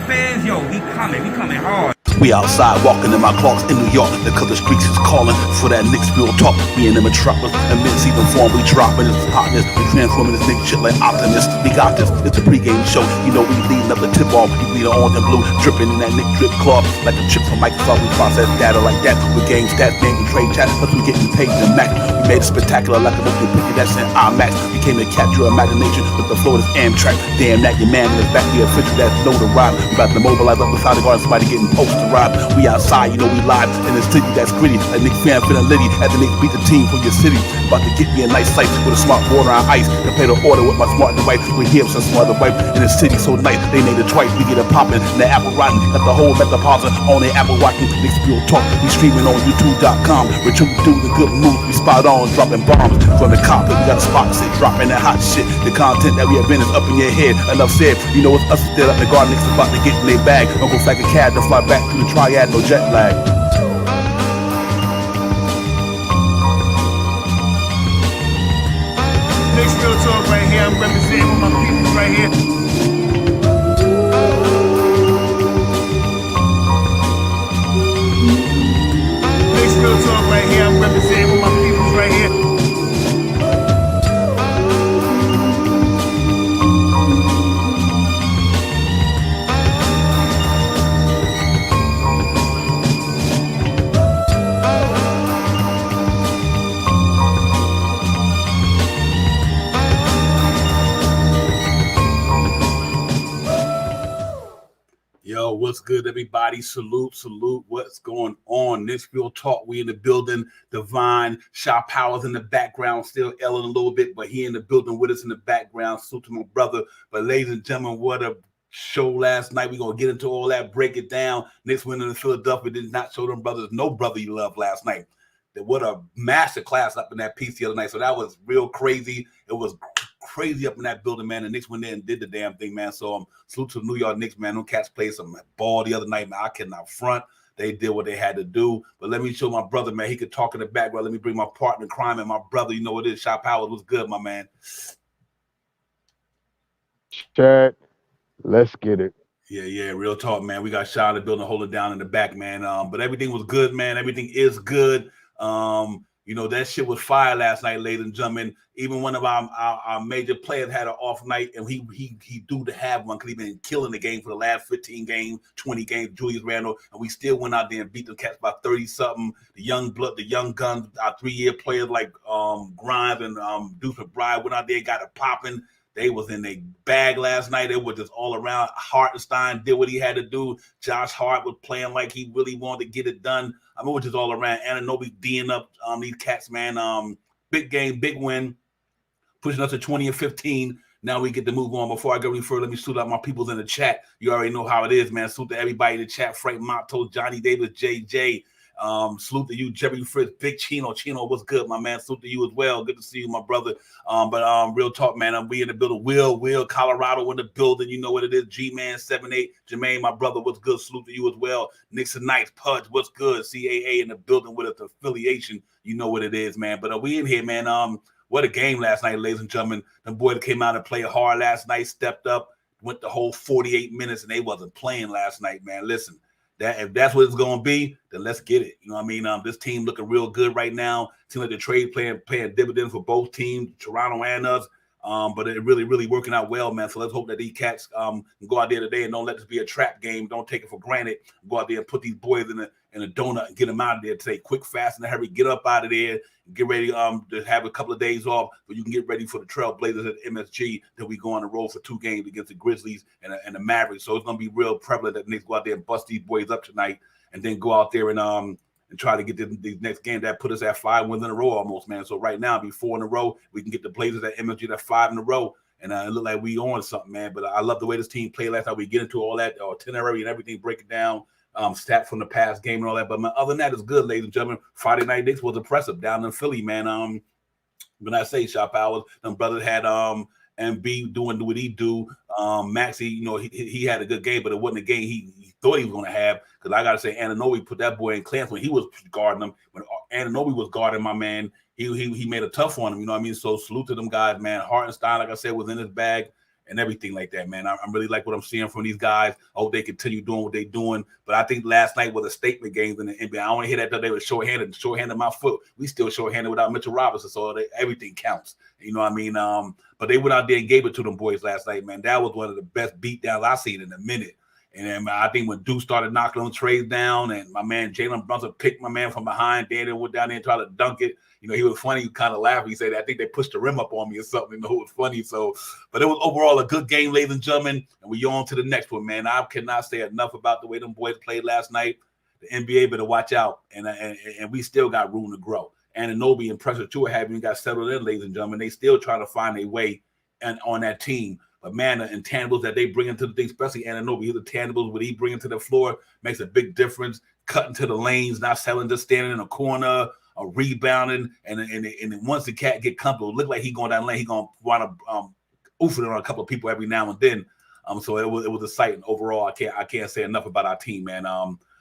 fans, yo, we coming hard. We outside walking in my clocks in New York. The color streets is calling for that Knicks real talk. We in the metropolis, immense even form. We dropping this hotness. We transforming this nigga shit like optimists. We got this. It's the pregame show. You know we leading up the tip off. We bleed orange and blue, dripping in that Knick drip cloth like a chip from Microsoft. We process data like that. We game stats, game and trade chat. Plus we getting paid to max. We made it spectacular like a movie picture that's in IMAX. We came to capture your imagination with the flow of this Amtrak. Damn that your man in the back. We official that's know the ride. We about to mobilize up beside the garden. Somebody getting posted. We outside, you know we live in the city that's gritty. A Knicks fan feeling litty as the Knicks beat the team from your city. About to get me a nice slice with a smart border on ice. And pay the order with my smart device. We hear some smart device in the city so nice. They made it twice. We get it popping. And the apple rotten. Got the whole metropolitan on the apple watching. Knicks real talk. We streaming on YouTube.com. We're doing the good moves. We spot on dropping bombs from the cockpit. We got a spot to sit dropping that hot shit. The content that we have been is up in your head. Enough said. You know it's us still up in the garden. Knicks about to get in their bag. Uncle Flag a cab to fly back to the triad. No jet lag. Knicks real talk right here. I'm representing with my people right here. Knicks real talk right here. I'm representing with my people right here. Yo, what's good, everybody? Salute. What's going on? Knicks real talk. We in the building. Divine, Shaw Powers in the background, still Ellen a little bit, but he in the building with us in the background. Salute to my brother. But ladies and gentlemen, what a show last night. We're going to get into all that, break it down. Knicks winning in Philadelphia did not show them brothers no brotherly love last night. What a master class up in that piece the other night. So that was real crazy. It was crazy up in that building, man. The Knicks went there and did the damn thing, man. So salute to the New York Knicks, man. Them cats played some ball the other night, man. I cannot front. They did what they had to do. But let me show my brother, man. He could talk in the background. Let me bring my partner in crime and my brother. You know what it is. Shaw Powers. What's good, my man? Chat. Let's get it. Yeah. Real talk, man. We got Shaw in the building, holding down in the back, man. But everything was good, man. Everything is good. You know, that shit was fire last night, ladies and gentlemen. Even one of our major players had an off night, and he due to have one because he's been killing the game for the last 15 games, 20 games, Julius Randle, and we still went out there and beat the Cats by 30-something. The young blood, the young guns, our 3-year players like Grimes and Deuce McBride went out there, got it popping. They was in their bag last night. It was just all around. Hartenstein did what he had to do. Josh Hart was playing like he really wanted to get it done. I mean, it was just all around. Anunoby D'ing up these cats, man. Big game, big win, pushing us to 20 and 15. Now we get to move on. Before I go any further, let me salute out my peoples in the chat. You already know how it is, man. Salute to everybody in the chat. Frank Matos, Johnny Davis, JJ. Salute to you, Jerry Fritz, Big Chino. Chino, what's good, my man? Salute to you as well. Good to see you, my brother. But real talk, man. We in the building. Will, Colorado in the building. You know what it is. G-Man 78. Jermaine, my brother, what's good? Salute to you as well. Nixon Knights, Pudge, what's good? CAA in the building with us, affiliation. You know what it is, man. But we in here, man. What a game last night, ladies and gentlemen. The boys came out and played hard last night, stepped up, went the whole 48 minutes, and they wasn't playing last night, man. Listen. That if that's what it's gonna be, then let's get it. You know what I mean? This team looking real good right now. Seems like the trade paying dividends for both teams, Toronto and us. But it really working out well, man. So let's hope that these cats can go out there today and don't let this be a trap game. Don't take it for granted. Go out there and put these boys in a donut and get them out of there today. Quick, fast, and a hurry. Get up out of there. Get ready to have a couple of days off, but you can get ready for the Trailblazers at MSG. Then we go on the road for 2 games against the Grizzlies and the Mavericks. So it's gonna be real prevalent that the Knicks go out there and bust these boys up tonight, and then go out there and try to get the next game. That put us at 5 wins in a row almost, man. So right now, it'll be 4 in a row. We can get the Blazers at MSG at 5 in a row. And it looked like we on something, man. But I love the way this team played last night. We get into all that itinerary and everything, break it down. Stat from the past game and all that. But other than that, it's good, ladies and gentlemen. Friday night Knicks was impressive down in Philly, man. When I say Shaw Powers, them brothers had MB doing what he do. Maxey, you know, he had a good game, but it wasn't a game he thought he was going to have. Because I got to say, Anunoby put that boy in clamps when he was guarding him. When Anunoby was guarding my man, he made a tough on him. You know what I mean? So salute to them guys, man. Hartenstein, like I said, was in his bag. and everything like that, man. I really like what I'm seeing from these guys. I hope they continue doing what they're doing. But I think last night was a statement game in the NBA. I don't want to hear that they were shorthanded my foot. We still shorthanded without Mitchell Robinson, so everything counts. You know what I mean? But they went out there and gave it to them boys last night, man. That was one of the best beatdowns I've seen in a minute. And then I think when Duke started knocking them trades down, and my man Jalen Brunson picked my man from behind, Daniel went down there and tried to dunk it. You know, he was funny. He kind of laughed. He said, I think they pushed the rim up on me or something. You know, it was funny. So, but it was overall a good game, ladies and gentlemen. And we're on to the next one, man. I cannot say enough about the way them boys played last night. The NBA better watch out. And we still got room to grow. Anunoby and Pressure 2 haven't got settled in, ladies and gentlemen. They still trying to find a way on that team. But, man, the intangibles that they bring into the thing, especially Anunoby, the intangibles, what he brings to the floor makes a big difference. Cutting to the lanes, not selling, just standing in a corner, rebounding, and once the cat get comfortable, look like he going down the lane, he gonna want to oofing on a couple of people every now and then. So it was a sight. And overall, I can't say enough about our team, man.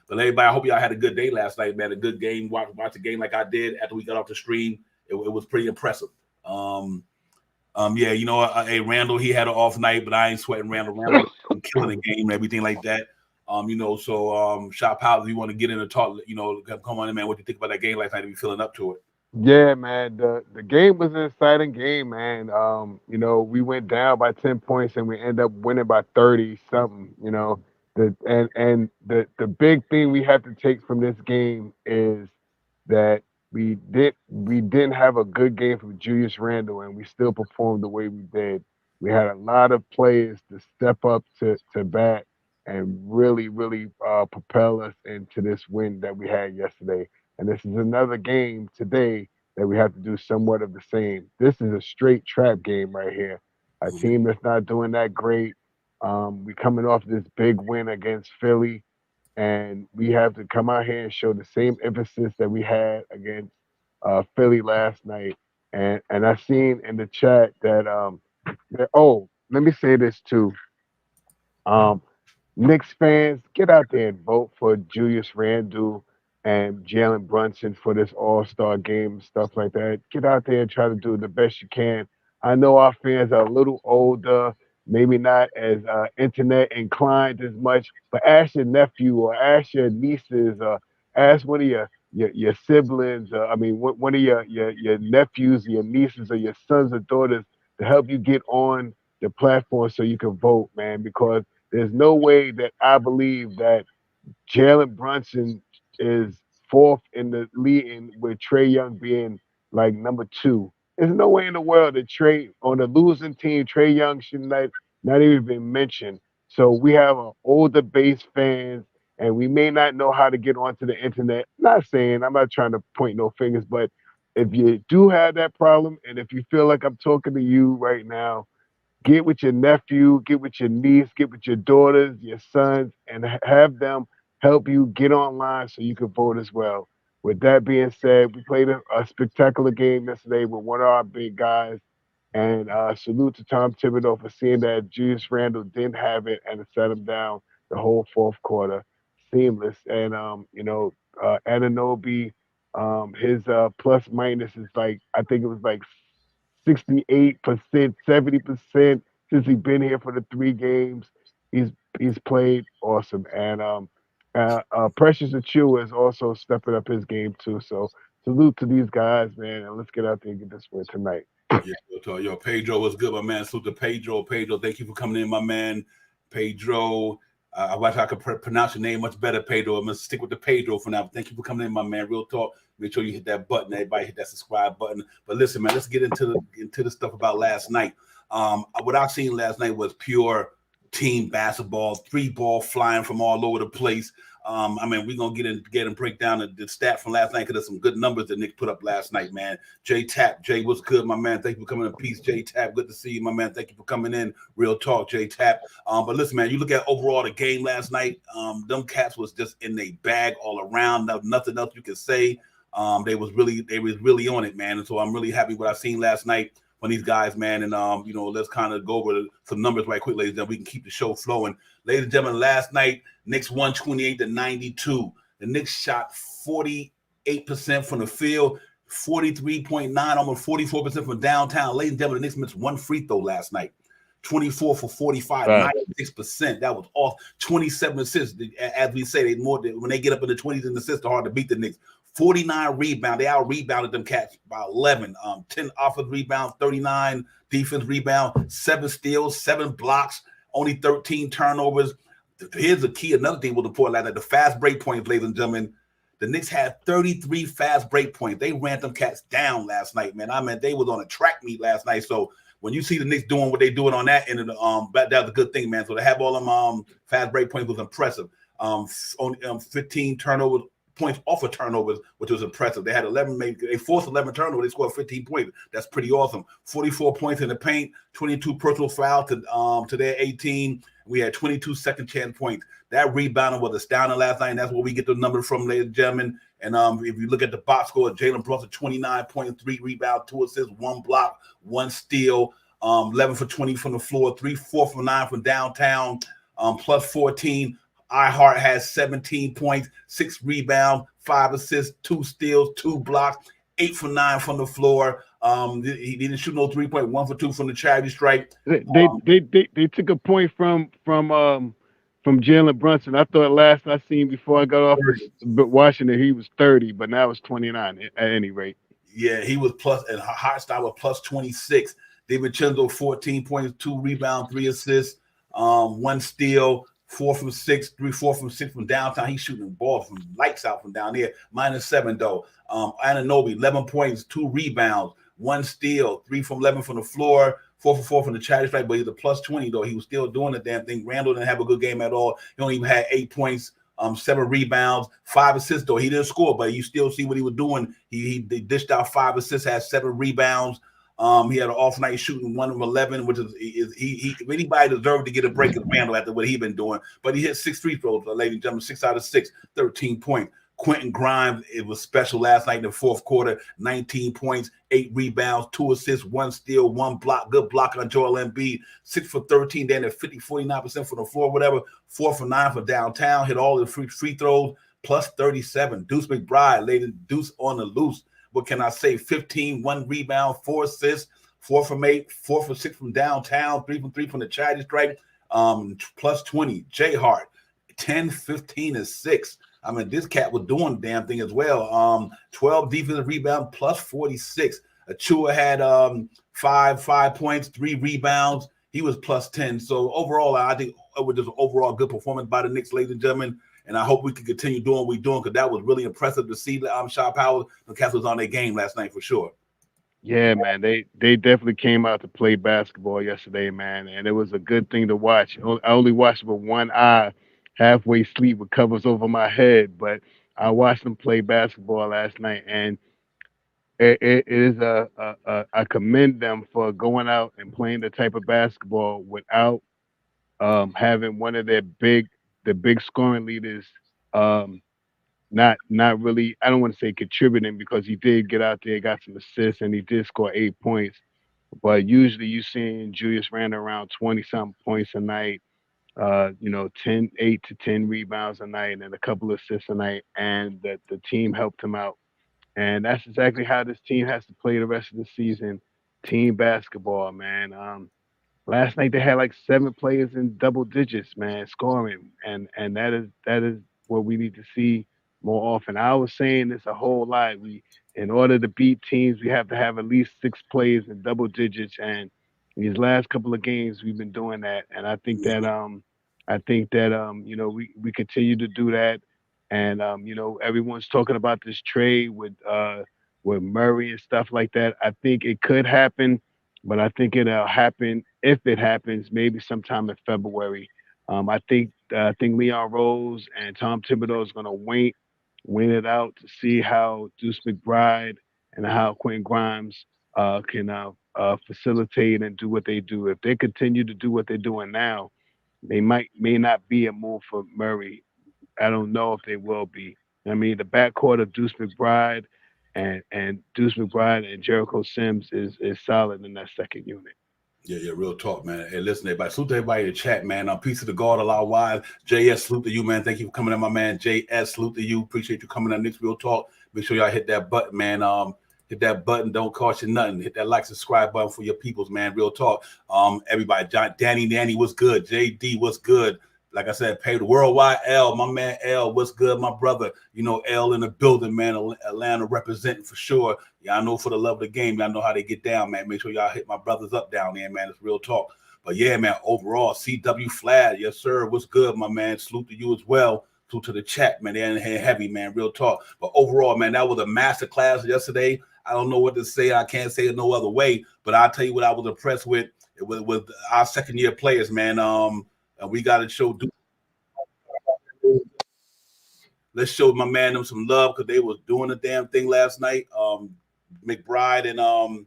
But everybody, I hope y'all had a good day last night, man. A good game. Watch the game like I did after we got off the stream. It was pretty impressive. Yeah, you know, hey, Randall, he had an off night, but I ain't sweating Randall. Randall killing the game and everything like that. You know, so Shop House, you want to get in and talk, you know, come on in, man. What do you think about that game last night? Are you feeling up to it? Yeah, man. The game was an exciting game, man. You know, we went down by 10 points and we end up winning by 30 something, you know. The big thing we have to take from this game is that we didn't have a good game from Julius Randle, and we still performed the way we did. We had a lot of players to step up to bat and really propel us into this win that we had yesterday. And this is another game today that we have to do somewhat of the same. This is a straight trap game right here. A team that's not doing that great. We coming off this big win against Philly, and we have to come out here and show the same emphasis that we had against Philly last night. And I seen in the chat that let me say this too. Knicks fans, get out there and vote for Julius Randle and Jalen Brunson for this All-Star game and stuff like that. Get out there and try to do the best you can. I know our fans are a little older, maybe not as internet inclined as much, but ask your nephew or ask your nieces or ask one of your siblings. One of your nephews, your nieces, or your sons or daughters to help you get on the platform so you can vote, man, because there's no way that I believe that Jalen Brunson is fourth in the lead with Trae Young being like number 2. There's no way in the world that Trae, on the losing team, Trae Young should not even be mentioned. So we have an older base fans, and we may not know how to get onto the internet. I'm not trying to point no fingers, but if you do have that problem, and if you feel like I'm talking to you right now, get with your nephew, get with your niece, get with your daughters, your sons, and have them help you get online so you can vote as well. With that being said, we played a spectacular game yesterday with one of our big guys. And salute to Tom Thibodeau for seeing that Julius Randle didn't have it and set him down the whole fourth quarter. Seamless. And, Anunoby, his plus minus is like, I think it was like 68%, 70% since he's been here for the 3 games. He's played awesome. And Precious Achua is also stepping up his game too. So salute to these guys, man, and let's get out there and get this win tonight. Yo, Pedro, what's good, my man? Salute to Pedro. Pedro, thank you for coming in, my man. Pedro, I wish I could pronounce your name much better, Pedro. I'm going to stick with the Pedro for now. Thank you for coming in, my man. Real talk. Make sure you hit that button. Everybody hit that subscribe button. But listen, man, let's get into the stuff about last night. What I seen last night was pure team basketball, 3 ball flying from all over the place. We're going to get and break down the stat from last night because there's some good numbers that Nick put up last night, man. Jay Tapp, Jay, what's good, my man? Thank you for coming in. Peace, Jay Tapp. Good to see you, my man. Thank you for coming in. Real talk, Jay Tapp. But listen, man, you look at overall the game last night, them cats was just in a bag all around. Nothing else you can say. They was really on it, man. And so I'm really happy what I've seen last night from these guys, man. And let's kind of go over some numbers right quick, ladies and gentlemen. We can keep the show flowing. Ladies and gentlemen, last night, Knicks won 28-92. The Knicks shot 48% from the field, 43.9, almost 44% from downtown. Ladies and gentlemen, the Knicks missed 1 free throw last night. 24 for 45, Right. 96%. That was off. 27 assists. As we say, when they get up in the 20s in assists, they're hard to beat the Knicks. 49 rebound. They out rebounded them cats by 11. 10 offensive rebounds, 39 defense rebound, 7 steals, 7 blocks, only 13 turnovers. Here's the key. Another thing with the Port last night: the fast break points, ladies and gentlemen. The Knicks had 33 fast break points. They ran them cats down last night, man. I mean, they was on a track meet last night. So when you see the Knicks doing what they doing on that end of the, that was a good thing, man. So to have all them fast break points was impressive. Only 15 turnovers. Points off of turnovers, which was impressive. They had 11, they forced 11 turnovers. They scored 15 points. That's pretty awesome. 44 points in the paint, 22 personal fouls to their 18. We had 22 second chance points. That rebounding was astounding last night. And that's where we get the number from, ladies and gentlemen. And if you look at the box score, Jalen Brunson, 29 points, 3 rebounds, 2 assists, 1 block, 1 steal, 11 for 20 from the floor, 4 for 9 from downtown, plus 14. iHeart has 17 points, 6 rebounds, 5 assists, 2 steals, 2 blocks, 8 for 9 from the floor. He didn't shoot no 3-point, 1 for 2 from the charity stripe. They took a point from Jalen Brunson. I thought last I seen before I got off Washington, he was 30, but now it's 29 at any rate. Yeah, he was plus, and Hartstein was plus 26. DiVincenzo, 14 points, 2 rebounds, 3 assists, 1 steal. 4 from 6, 4 from 6 from downtown. He's shooting the ball from lights out from down there. -7 though. Anunoby, 11 points, 2 rebounds, 1 steal, 3 from 11 from the floor, 4 for 4 from the charity stripe. But he's a plus 20 though. He was still doing the damn thing. Randall didn't have a good game at all. He only even had 8 points, 7 rebounds, 5 assists though. He didn't score, but you still see what he was doing. He dished out 5 assists, had 7 rebounds. He had an off night shooting 1 of 11, which is if anybody deserved to get a break is Randall after what he's been doing. But he hit 6 free throws, ladies and gentlemen, 6 out of 6, 13 points. Quentin Grimes, it was special last night in the fourth quarter, 19 points, 8 rebounds, 2 assists, 1 steal, 1 block, good block on Joel Embiid, 6 for 13, then at 49% from the floor, whatever, 4 for 9 for downtown, hit all the free throws, plus 37. Deuce McBride, ladies, Deuce on the loose. What can I say? 15, 1 rebound, 4 assists, 4 from 8, 4 for 6 from downtown, 3 from 3 from the charity stripe, plus 20. Jay Hart, 10, 15, and 6. I mean, this cat was doing the damn thing as well. 12 defensive rebound, plus 46. Achua had 5 points, 3 rebounds. He was plus 10. So overall, I think it was just an overall good performance by the Knicks, ladies and gentlemen. And I hope we can continue doing what we're doing because that was really impressive to see. Shaw Powell, the Cats was on their game last night for sure. Yeah, man, they definitely came out to play basketball yesterday, man, and it was a good thing to watch. I only watched with one eye, halfway asleep with covers over my head, but I watched them play basketball last night, and it is I commend them for going out and playing the type of basketball without having one of the big scoring leaders not really, I don't want to say contributing because he did get out there, got some assists, and he did score 8 points. But usually you seeing Julius Randle around 20-something points a night, 8 to 10 rebounds a night and a couple of assists a night, and that the team helped him out. And that's exactly how this team has to play the rest of the season. Team basketball, man. Last night they had like 7 players in double digits, man, scoring, and that is what we need to see more often. I was saying this a whole lot. In order to beat teams, we have to have at least 6 players in double digits, and these last couple of games we've been doing that. And I think that we continue to do that. And everyone's talking about this trade with Murray and stuff like that. I think it could happen. But I think it'll happen if it happens, maybe sometime in February. I think Leon Rose and Tom Thibodeau is going to win it out to see how Deuce McBride and how Quentin Grimes can facilitate and do what they do. If they continue to do what they're doing now, may not be a move for Murray. I don't know if they will be. I mean, the backcourt of Deuce McBride and Deuce McBride and Jericho Sims is solid in that second unit. Yeah, real talk, man. Hey, listen, everybody. Salute to everybody in the chat, man. Peace to the God, Allah wise. JS, salute to you, man. Thank you for coming in, my man. JS, salute to you. Appreciate you coming on Knicks Real Talk. Make sure y'all hit that button, man. Hit that button. Don't cost you nothing. Hit that like, subscribe button for your peoples, man. Real talk. Everybody, Danny, what's good? JD, what's good? Like I said, paid worldwide. L, my man L, what's good, my brother? You know, L in the building, man. Atlanta representing for sure. Y'all know for the love of the game, y'all know how they get down, man. Make sure y'all hit my brothers up down there, man. It's real talk. But yeah, man, overall, CW Flad, yes, sir. What's good, my man? Salute to you as well. Salute to the chat, man. They're in here heavy, man. Real talk. But overall, man, that was a master class yesterday. I don't know what to say. I can't say it no other way. But I'll tell you what I was impressed with. It was with our second-year players, man. We got to show. Let's show my man them some love because they was doing the damn thing last night. McBride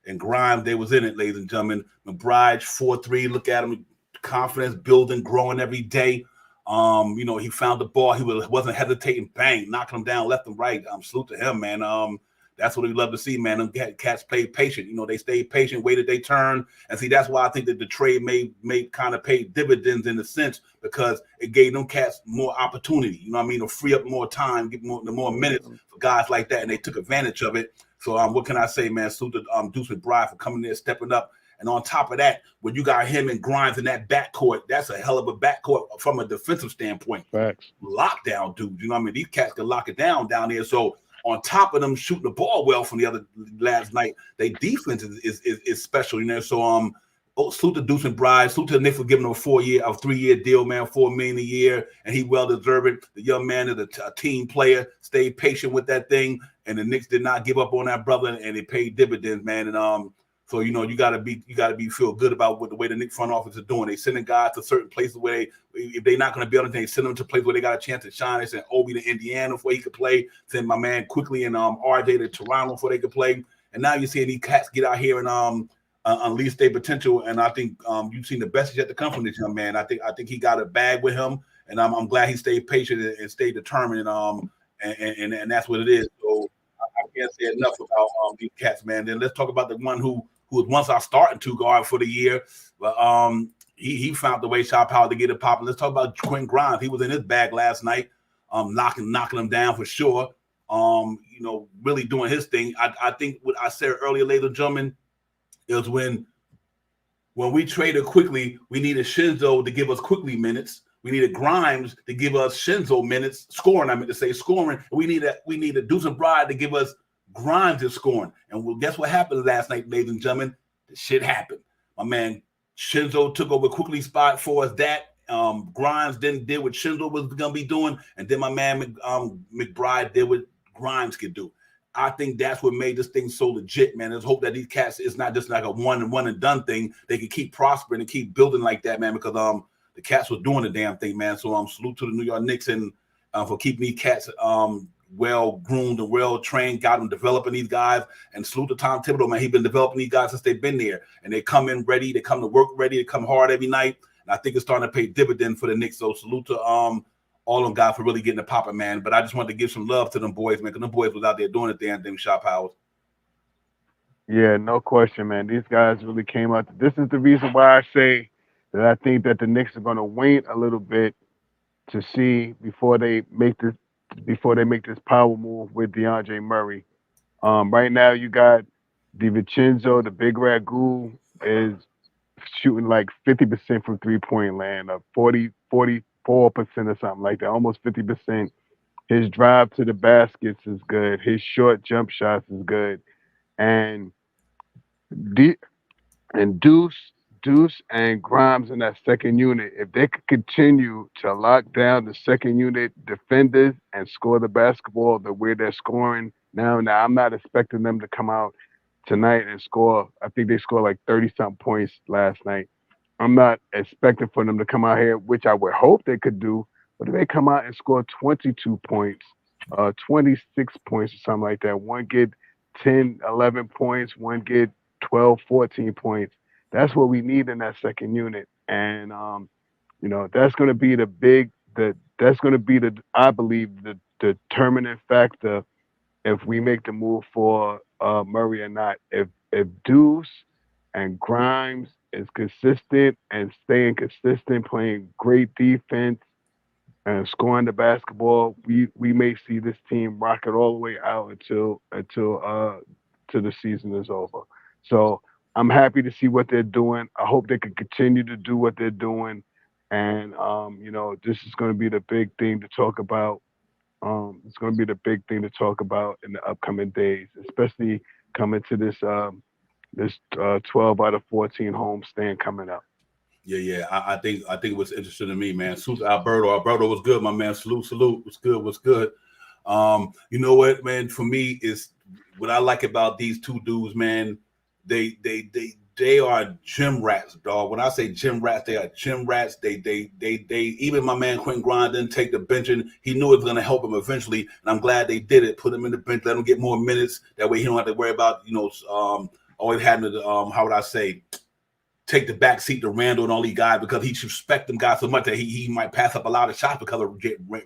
and Grimes, they was in it, ladies and gentlemen. McBride 4-3. Look at him, confidence building, growing every day. You know, he found the ball. He wasn't hesitating. Bang, knocking him down left and right. Salute to him, man. That's what we love to see, man. Them cats played patient. You know, they stayed patient, waited their turn. And see, that's why I think that the trade may kind of pay dividends in a sense because it gave them cats more opportunity, you know what I mean, to free up more time, give more minutes for guys like that. And they took advantage of it. So what can I say, man? Salute to Deuce McBride for coming there, stepping up. And on top of that, when you got him and Grimes in that backcourt, that's a hell of a backcourt from a defensive standpoint. Facts. Lockdown, dude. You know what I mean? These cats can lock it down there. So on top of them shooting the ball well from the other last night, their defense is special, you know. So salute to Deuce McBride, salute to the Knicks for giving him a 3-year deal, man, $4 million a year, and he well deserved it. The young man is a team player, stayed patient with that thing, and the Knicks did not give up on that brother, and it paid dividends, man. And so you know you gotta feel good about what the way the Knicks front office is doing. They sending guys to certain places where if they're not going to be able to, they send them to places where they got a chance to shine. They sent Obi to Indiana before he could play. Send my man quickly and RJ to Toronto before they could play. And now you're seeing these cats get out here and unleash their potential. And I think you've seen the best yet to come from this young man. I think he got a bag with him, and I'm glad he stayed patient and stayed determined. And that's what it is. So I can't say enough about these cats, man. Then let's talk about the one who was once our starting two guard for the year, but he found the way, shot power to get it popping. Let's talk about Quentin Grimes. He was in his bag last night, knocking him down for sure. You know, really doing his thing. I think what I said earlier, ladies and gentlemen, is when we traded quickly, we needed Shinzo to give us quickly minutes. We needed Grimes to give us Shinzo minutes, scoring. I meant to say scoring. We needed Deuce McBride to give us Grimes is scoring. And well, guess what happened last night, ladies and gentlemen? The shit happened. My man Shinzo took over quickly spot for us. That Grimes did what Shinzo was going to be doing. And then my man McBride did what Grimes could do. I think that's what made this thing so legit, man. Let's hope that these cats, it's not just like a one and done thing. They can keep prospering and keep building like that, man, because the cats was doing the damn thing, man. So salute to the New York Knicks and for keeping these cats well groomed and well trained, got them developing these guys. And salute to Tom Thibodeau, man. He's been developing these guys since they've been there, and they come in ready. They come to work ready. They come hard every night, and I think it's starting to pay dividend for the Knicks. So salute to all them guys for really getting it popping, man. But I just wanted to give some love to them boys, man, because them boys was out there doing the damn thing, shot powers. Yeah, no question, man. These guys really came out. This is the reason why I say that I think that the Knicks are going to wait a little bit to see before they make this power move with DeAndre Murray. Right now, you got DiVincenzo, the big ragu, is shooting like 50% from 3-point land, 44% or something like that, almost 50%. His drive to the baskets is good. His short jump shots is good. And Deuce and Grimes in that second unit, if they could continue to lock down the second unit defenders and score the basketball the way they're scoring now I'm not expecting them to come out tonight and score. I think they scored like 30-something points last night. I'm not expecting for them to come out here, which I would hope they could do, but if they come out and score 22 points, 26 points or something like that, one get 10, 11 points, one get 12, 14 points. That's what we need in that second unit. And, you know, that's going to be I believe, the determining factor if we make the move for Murray or not. If Deuce and Grimes is consistent and staying consistent, playing great defense and scoring the basketball, we may see this team rock it all the way out until till the season is over. So I'm happy to see what they're doing. I hope they can continue to do what they're doing, and this is going to be the big thing to talk about. It's going to be the big thing to talk about in the upcoming days, especially coming to this 12 out of 14 home stand coming up. Yeah. I think what's interesting to me, man. Salute to Alberto. Alberto was good, my man. Salute. What's good. You know what, man? For me, is what I like about these two dudes, man. They are gym rats, dog. When I say gym rats, they are gym rats. They even my man Quentin Grimes didn't take the benching. He knew it was gonna help him eventually, and I'm glad they did it. Put him in the bench, let him get more minutes. That way he don't have to worry about, always having to how would I say, take the back seat to Randall and all these guys, because he should respect them guys so much that he might pass up a lot of shots because of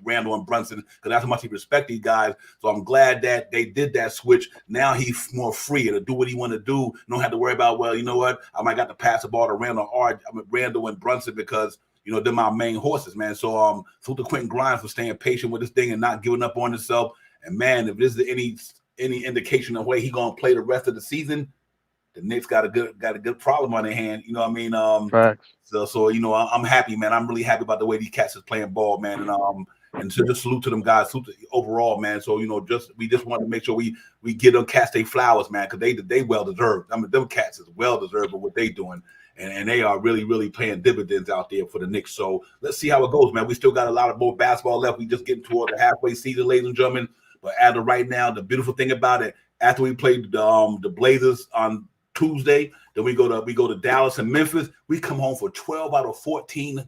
Randall and Brunson, because that's how much he respects these guys. So I'm glad that they did that switch. Now he's more free to do what he want to do. Don't have to worry about, well, you know what, I might got to pass the ball to Randall and Brunson, because they're my main horses, man. So salute to Quentin Grimes for staying patient with this thing and not giving up on himself. And man, if this is any indication of the way he gonna play the rest of the season, the Knicks got a good problem on their hand. You know what I mean? Facts. So I'm happy, man. I'm really happy about the way these cats is playing ball, man. And so just salute to them guys, salute to overall, man. So we just want to make sure we give them cats their flowers, man, because they well deserved. I mean, them cats is well deserved of what they doing, and they are really, really paying dividends out there for the Knicks. So let's see how it goes, man. We still got a lot of more basketball left. We just getting toward the halfway season, ladies and gentlemen. But as of right now, the beautiful thing about it, after we played the Blazers on Tuesday, then we go to Dallas and Memphis. We come home for 12 out of 14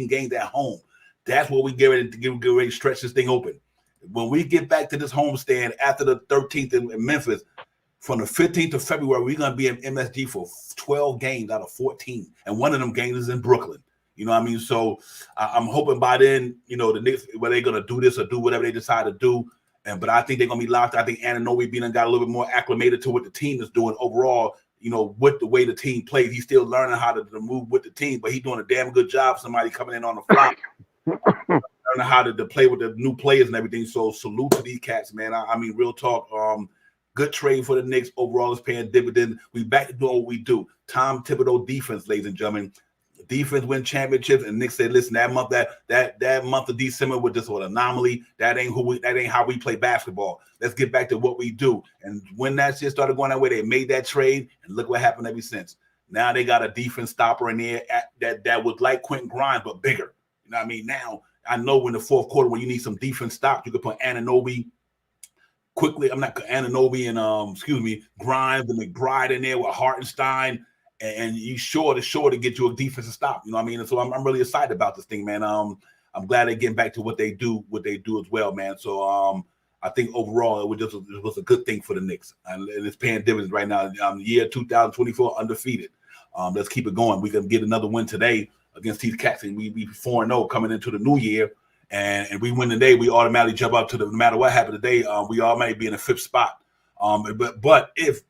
games at home. That's what we get ready to stretch this thing open. When we get back to this homestand after the 13th in Memphis, from the 15th of February, we're going to be in MSG for 12 games out of 14. And one of them games is in Brooklyn. You know what I mean? So I'm hoping by then, the Knicks, whether they're going to do this or do whatever they decide to do. But I think they're going to be locked. I think Anunoby got a little bit more acclimated to what the team is doing overall. With the way the team plays, he's still learning how to move with the team, but he's doing a damn good job. Somebody coming in on the fly, learning how to play with the new players and everything. So salute to these cats, man. I mean, real talk. Good trade for the Knicks. Overall, is paying dividends. We back to doing what we do. Tom Thibodeau defense, ladies and gentlemen. Defense win championships, and Knicks said, "Listen, that month of December was just an anomaly. That ain't how we play basketball. Let's get back to what we do." And when that shit started going that way, they made that trade, and look what happened ever since. Now they got a defense stopper in there that was like Quentin Grimes but bigger. You know what I mean? Now I know in the fourth quarter when you need some defense stop, you could put Anunoby quickly. I'm not Anunoby and Grimes and McBride in there with Hartenstein. And you sure to get you a defensive stop. You know what I mean? And so I'm really excited about this thing, man. I'm glad they're getting back to what they do as well, man. So I think overall it was a good thing for the Knicks. And it's paying dividends right now. Year 2024 undefeated. Let's keep it going. We can get another win today against these cats, and we 4-0 coming into the new year. And we win today, we automatically jump up to no matter what happened today, we automatically be in the 5th spot. But if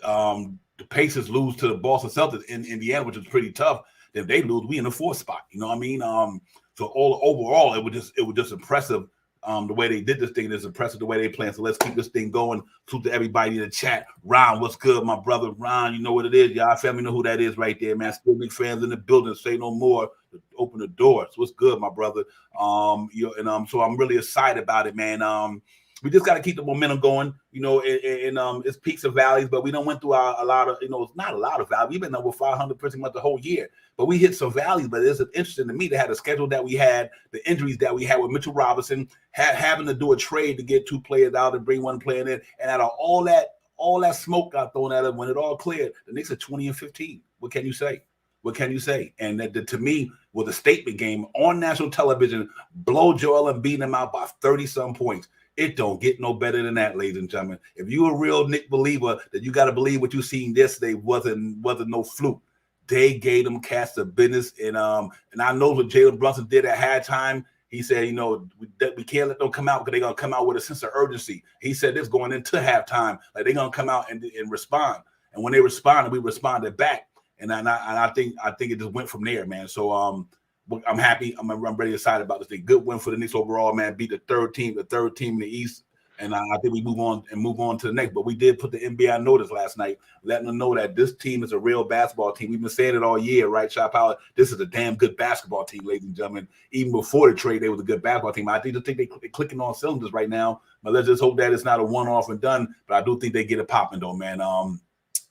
the Pacers lose to the Boston Celtics in Indiana, which is pretty tough, then if they lose, we in the 4th spot. You know what I mean? So overall, it was just impressive. The way they did this thing is impressive. The way they playing. So let's keep this thing going. Salute to everybody in the chat. Ron, what's good, my brother? Ron, you know what it is. Y'all family know who that is right there, man. Still big fans in the building. Say no more. Open the doors. What's good, my brother? So I'm really excited about it, man. We just got to keep the momentum going, and it's peaks and valleys, but we don't went through a lot of, it's not a lot of valleys. We've been over 500 pretty much the whole year, but we hit some valleys. But it's interesting to me to have the schedule that we had, the injuries that we had with Mitchell Robinson, having to do a trade to get 2 players out and bring 1 player in, and out of all that smoke got thrown at them, when it all cleared, the Knicks are 20-15. What can you say? What can you say? And that to me was a statement game on national television. Blow Joel and beating them out by 30-some points. It don't get no better than that, ladies and gentlemen. If you're a real Knick believer, that you got to believe what you seen yesterday wasn't no fluke. They gave them cats the business, and I know what Jalen Brunson did at halftime. He said, we can't let them come out because they're gonna come out with a sense of urgency. He said this going into halftime, like they're gonna come out and respond. And when they responded, we responded back. And I think it just went from there, man. So I'm happy. I'm really excited about this thing. Good win for the Knicks overall, man. Beat the third team in the East. And I think we move on to the next. But we did put the NBA on notice last night, letting them know that this team is a real basketball team. We've been saying it all year, right, Shot Power? This is a damn good basketball team, ladies and gentlemen. Even before the trade, they was a good basketball team. I think they're clicking on cylinders right now. But let's just hope that it's not a one-off and done. But I do think they get it popping, though, man. And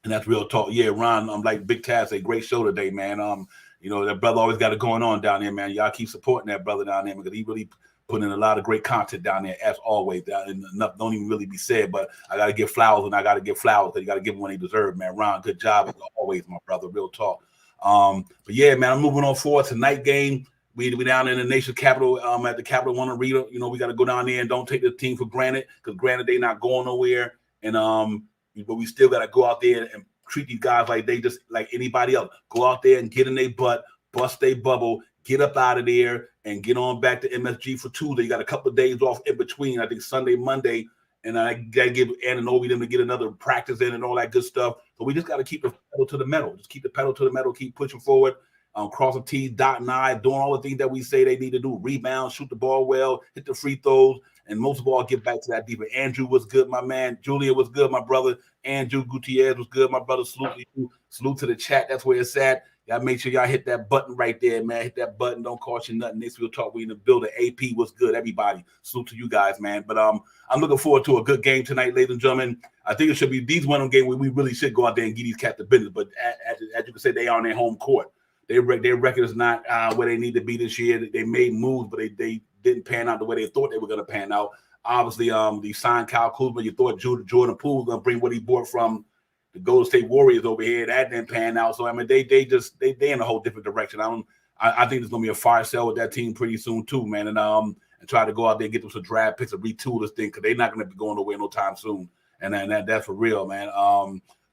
that's real talk. Yeah, Ron, I'm like Big Taz, a great show today, man. That brother always got it going on down there, man. Y'all keep supporting that brother down there because he really put in a lot of great content down there, as always. And enough don't even really be said, but I got to give flowers, and I got to give flowers. You got to give them when they deserve, man. Ron, good job as always, my brother. Real talk. But yeah, man, I'm moving on forward. Tonight game, we down in the nation's capital, at the Capital One Arena. We got to go down there and don't take the team for granted, because granted they not going nowhere. And but we still got to go out there and treat these guys like they just like anybody else. Go out there and get in their butt, bust their bubble, get up out of there, and get on back to MSG for Tuesday. You got a couple of days off in between, I think Sunday, Monday, and I got to give Ananobi them to get another practice in and all that good stuff. So we just got to keep the pedal to the metal. Just keep the pedal to the metal, keep pushing forward, crossing T's, dotting I's, doing all the things that we say they need to do. Rebound, shoot the ball well, hit the free throws, and most of all, get back to that deeper. Andrew was good, my man. Julia was good, my brother. Andrew Gutierrez was good, my brother. Salute to the chat. That's where it's at. Y'all make sure y'all hit that button right there, man. Hit that button. Don't cost you nothing. Next we'll talk. We in the building. AP was good. Everybody. Salute to you guys, man. But I'm looking forward to a good game tonight, ladies and gentlemen. I think it should be these one of them games where we really should go out there and give these cats the business. But as you can say, they are on their home court. Their record is not where they need to be this year. They made moves, but they didn't pan out the way they thought they were going to pan out. Obviously, they signed Kyle Kuzma. You thought Jordan Poole was going to bring what he bought from the Golden State Warriors over here. That didn't pan out. So I mean, they in a whole different direction. I think there's gonna be a fire sale with that team pretty soon too, man. And try to go out there and get them some draft picks and retool this thing, because they're not gonna be going nowhere no time soon. And that's for real, man.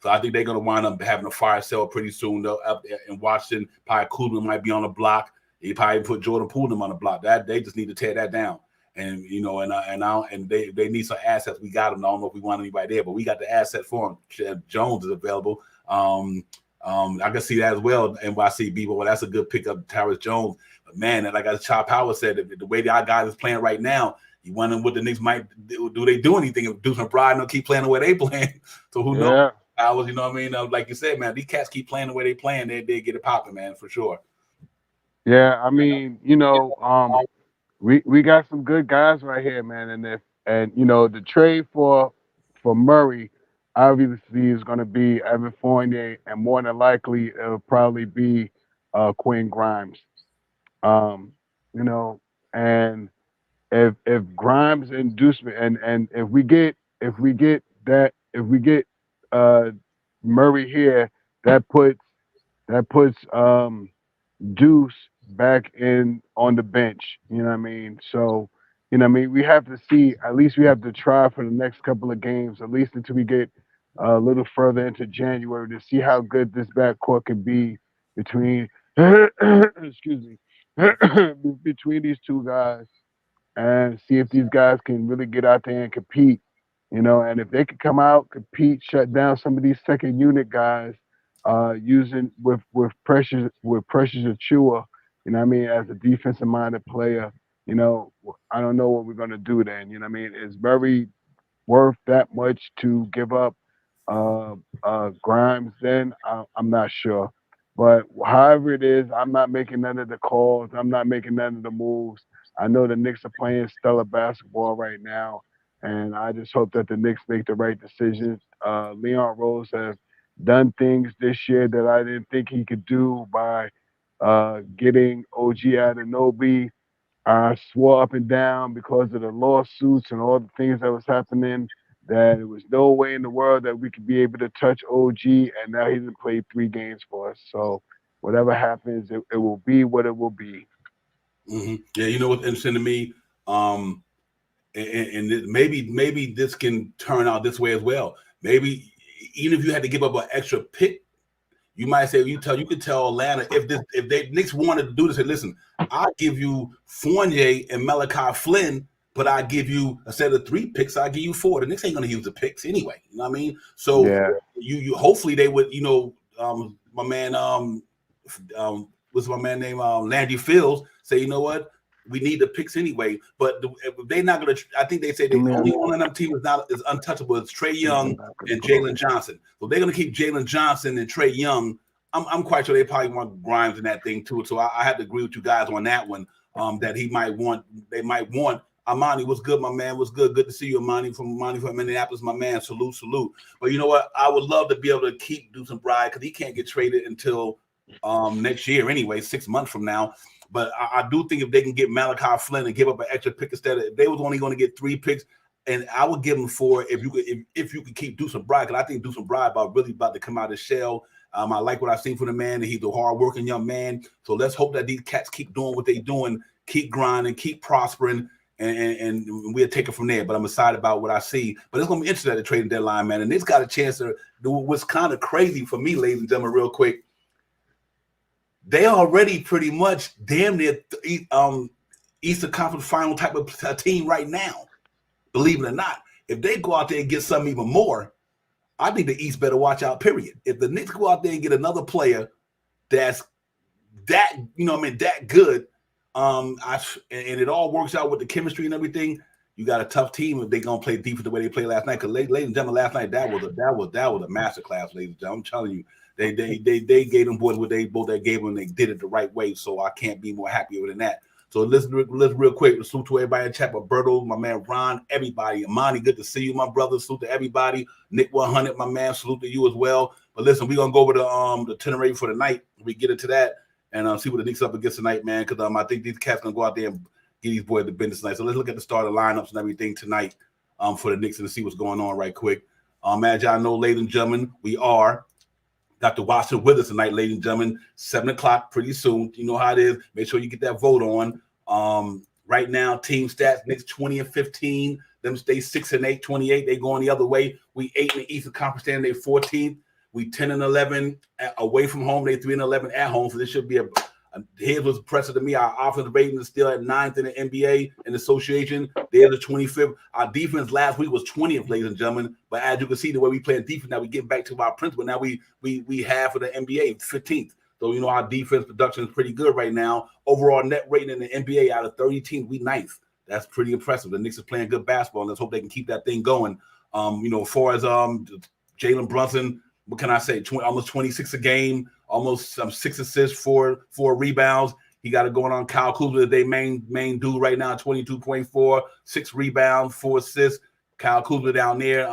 So I think they're gonna wind up having a fire sale pretty soon though, up there in Washington. Probably Kuzma might be on the block. He probably put Jordan Poole on the block. That they just need to tear that down. And and they need some assets. We got them. I don't know if we want anybody there, but we got the asset for him. Jones is available. I can see that as well. NYCB, but that's a good pickup, Tyrus Jones. But man, like as Chop Power said, the way our guys is playing right now, you wonder what the Knicks might do. Do they do anything? If Deuce McBride don't keep playing the way they playing, so who knows? Powers, you know what I mean? Like you said, man, these cats keep playing the way they playing. They get it popping, man, for sure. Yeah, I mean, we got some good guys right here, man, and the trade for Murray obviously is going to be Evan Fournier, and more than likely it'll probably be Quinn Grimes. And if Grimes inducement and if we get Murray here, that puts Deuce back in on the bench, you know what I mean? So, we have to see, at least we have to try for the next couple of games, at least until we get a little further into January, to see how good this backcourt can be between, excuse me, between these two guys, and see if these guys can really get out there and compete, and if they can come out, compete, shut down some of these second unit guys, using with Precious Achua, as a defensive minded player, I don't know what we're gonna do then. Is Murray worth that much to give up Grimes then? I'm not sure. But however it is, I'm not making none of the calls. I'm not making none of the moves. I know the Knicks are playing stellar basketball right now, and I just hope that the Knicks make the right decisions. Leon Rose has done things this year that I didn't think he could do by getting OG Anunoby. I swore up and down because of the lawsuits and all the things that was happening that there was no way in the world that we could be able to touch OG, and now he's played 3 games for us. So whatever happens, it will be what it will be. Mm-hmm. Yeah, you know what's interesting to me? And maybe this can turn out this way as well. Maybe even if you had to give up an extra pick, you might say you could tell Atlanta if they Knicks wanted to do this, say, listen, I'll give you Fournier and Malachi Flynn, but I give you, instead of 3 picks, I'll give you 4. The Knicks ain't gonna use the picks anyway. You know what I mean? So you hopefully they would, my man what's my man named Landry Fields, say, you know what? We need the picks anyway, but they're not going to. I think they say the only one of them team is untouchable. It's Trae Young and Jalen Johnson. So they're going to keep Jalen Johnson and Trae Young. I'm quite sure they probably want Grimes in that thing too. So I have to agree with you guys on that one. That they might want. Amani, what's good, my man? What's good? Good to see you, Amani from Minneapolis, my man. Salute. But you know what? I would love to be able to keep Deuce Bride because he can't get traded until next year anyway, 6 months from now. But I do think if they can get Malachi Flynn and give up an extra pick instead of if they was only going to get 3 picks, and I would give them 4 if you could keep Deuce Bride because I think Deuce Bride really about to come out of the shell. I like what I've seen from the man. He's a hard-working young man. So let's hope that these cats keep doing what they're doing, keep grinding, keep prospering, and we'll take it from there. But I'm excited about what I see. But it's going to be interesting at the trading deadline, man. And it's got a chance to do what's kind of crazy for me, ladies and gentlemen, real quick. They already pretty much damn near Eastern Conference final type of team right now, believe it or not. If they go out there and get something even more, I think the East better watch out, period. If the Knicks go out there and get another player that's that, that good, and it all works out with the chemistry and everything, you got a tough team if they're going to play defense the way they played last night. Because ladies and gentlemen, last night, that was a masterclass, ladies and gentlemen. I'm telling you. They gave them boys what they gave them, and they did it the right way. So I can't be more happier than that. So let's real quick. Salute to everybody in chat. Roberto, my man Ron, everybody. Amani, good to see you, my brother. Salute to everybody. Nick 100, my man. Salute to you as well. But listen, we're gonna go over the itinerary for the night. We get into that and see what the Knicks up against tonight, man. Because I think these cats gonna go out there and get these boys the business tonight. So let's look at the starting lineups and everything tonight for the Knicks and see what's going on right quick. As y'all know, ladies and gentlemen, we are. Got to watch it with us tonight, ladies and gentlemen. 7 o'clock, pretty soon. You know how it is. Make sure you get that vote on. Right now, team stats: Knicks 20-15. Them stay 6-8, 28. They going the other way. We 8 in the Eastern Conference standing. They 14th. We 10-11 away from home. They 3-11 at home. So this should be here's what's impressive to me. Our offensive rating is still at 9th in the NBA in the association. They're the 25th. Our defense last week was 20th, ladies and gentlemen. But as you can see, the way we play defense, now we get back to our principle. Now we have for the NBA 15th. So, our defense production is pretty good right now. Overall net rating in the NBA out of 30 teams, we 9th. That's pretty impressive. The Knicks are playing good basketball, and let's hope they can keep that thing going. As far as Jalen Brunson, what can I say? Almost 26 a game, almost 6 assists, 4 rebounds. He got it going on. Kyle Kuzma, their main dude right now, 22.4, 6 rebounds, 4 assists. Kyle Kuzma down there.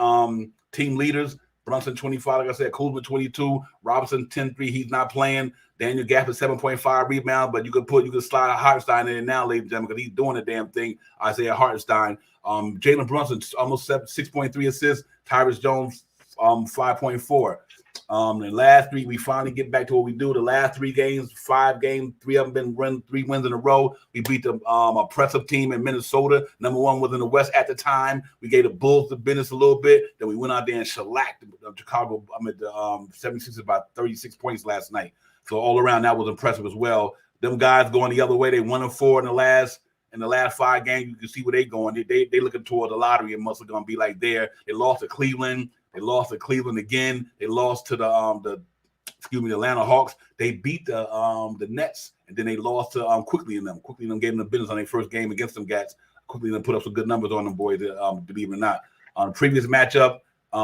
Team leaders, Brunson 25, like I said, Kuzma 22, Robinson 10-3. He's not playing. Daniel Gafford 7.5 rebounds, but you could slide Hartenstein in there now, ladies and gentlemen, because he's doing the damn thing. Isaiah Hartenstein. Jalen Brunson almost 6.3 assists. Tyrus Jones 5.4. The last 3, we finally get back to what we do. The last 3 games, 5 games, 3 of them been 3 wins in a row. We beat the oppressive team in Minnesota. Number 1 was in the West at the time. We gave the Bulls the business a little bit. Then we went out there and shellacked Chicago. The 76ers about 36 points last night. So all around that was impressive as well. Them guys going the other way. They 1-4 in the last 5 games. You can see where they going. They looking toward the lottery and must going to be like there. They lost to Cleveland. They lost to Cleveland again. They lost to the Atlanta Hawks. They beat the Nets, and then they lost to Quickly in them. Quickly them gave them the business on their first game against them cats. Quickly them put up some good numbers on them boys, believe it or not. On the previous matchup,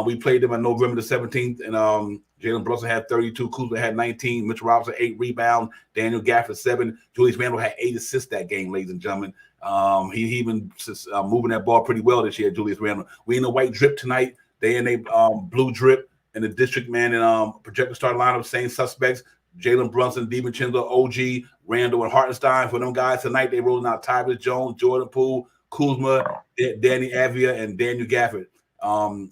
we played them on November the 17th, and Jalen Brunson had 32, Kuzma had 19, Mitchell Robinson 8 rebounds, Daniel Gafford 7, Julius Randle had 8 assists that game, ladies and gentlemen. He been moving that ball pretty well this year, Julius Randle. We in the white drip tonight. They in a blue drip in the district, man, and projected start lineup, same suspects. Jalen Brunson, DiVincenzo, OG, Randall, and Hartenstein. For them guys tonight, they rolling out Tyrus Jones, Jordan Poole, Kuzma, Danny Avia, and Daniel Gafford.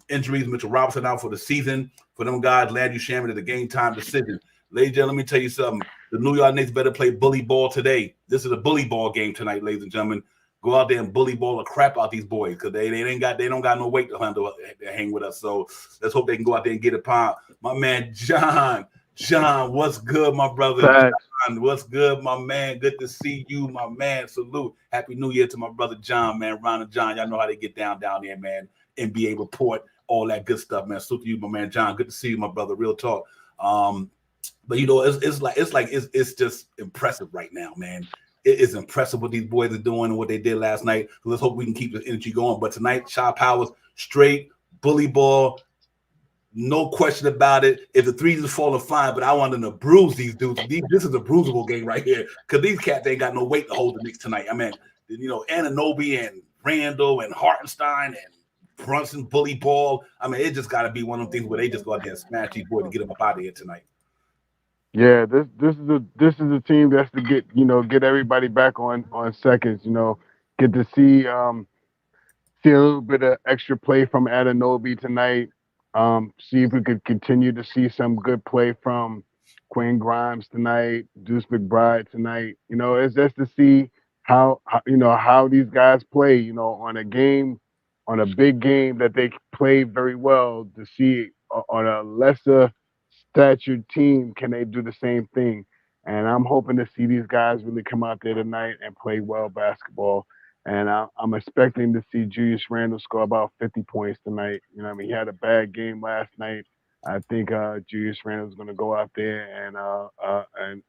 Injuries, Mitchell Robinson out for the season. For them guys, Landry Shaman is a game time decision. Ladies and gentlemen, let me tell you something. The New York Knicks better play bully ball today. This is a bully ball game tonight, ladies and gentlemen. Go out there and bully ball the crap out these boys because they don't got no weight to handle to hang with us. So let's hope they can go out there and get it pound. My man John, what's good, my brother? John, what's good, my man? Good to see you, my man. Salute. Happy New Year to my brother John, man. Ron and John, y'all know how they get down there, man. NBA report, all that good stuff, man. Salute to you, my man John. Good to see you, my brother. Real talk. But it's just impressive right now, man. It is impressive what these boys are doing and what they did last night. So let's hope we can keep the energy going. But tonight, Shaw Powers, straight bully ball, no question about it. If the threes are falling, fine. But I want them to bruise these dudes. This is a bruisable game right here because these cats ain't got no weight to hold the Knicks tonight. I mean, Anunoby and Randall and Hartenstein and Brunson bully ball. I mean, it just got to be one of them things where they just go out there and smash these boys to get them up out of here tonight. Yeah, this is a team that's to get everybody back on seconds. Get to see a little bit of extra play from Anunoby tonight. See if we could continue to see some good play from Quinn Grimes tonight, Deuce McBride tonight. It's just to see how these guys play. On a big game that they play very well. To see on a lesser statured team, can they do the same thing? And I'm hoping to see these guys really come out there tonight and play well basketball. And I'm expecting to see Julius Randle score about 50 points tonight. He had a bad game last night. I think Julius Randle is going to go out there and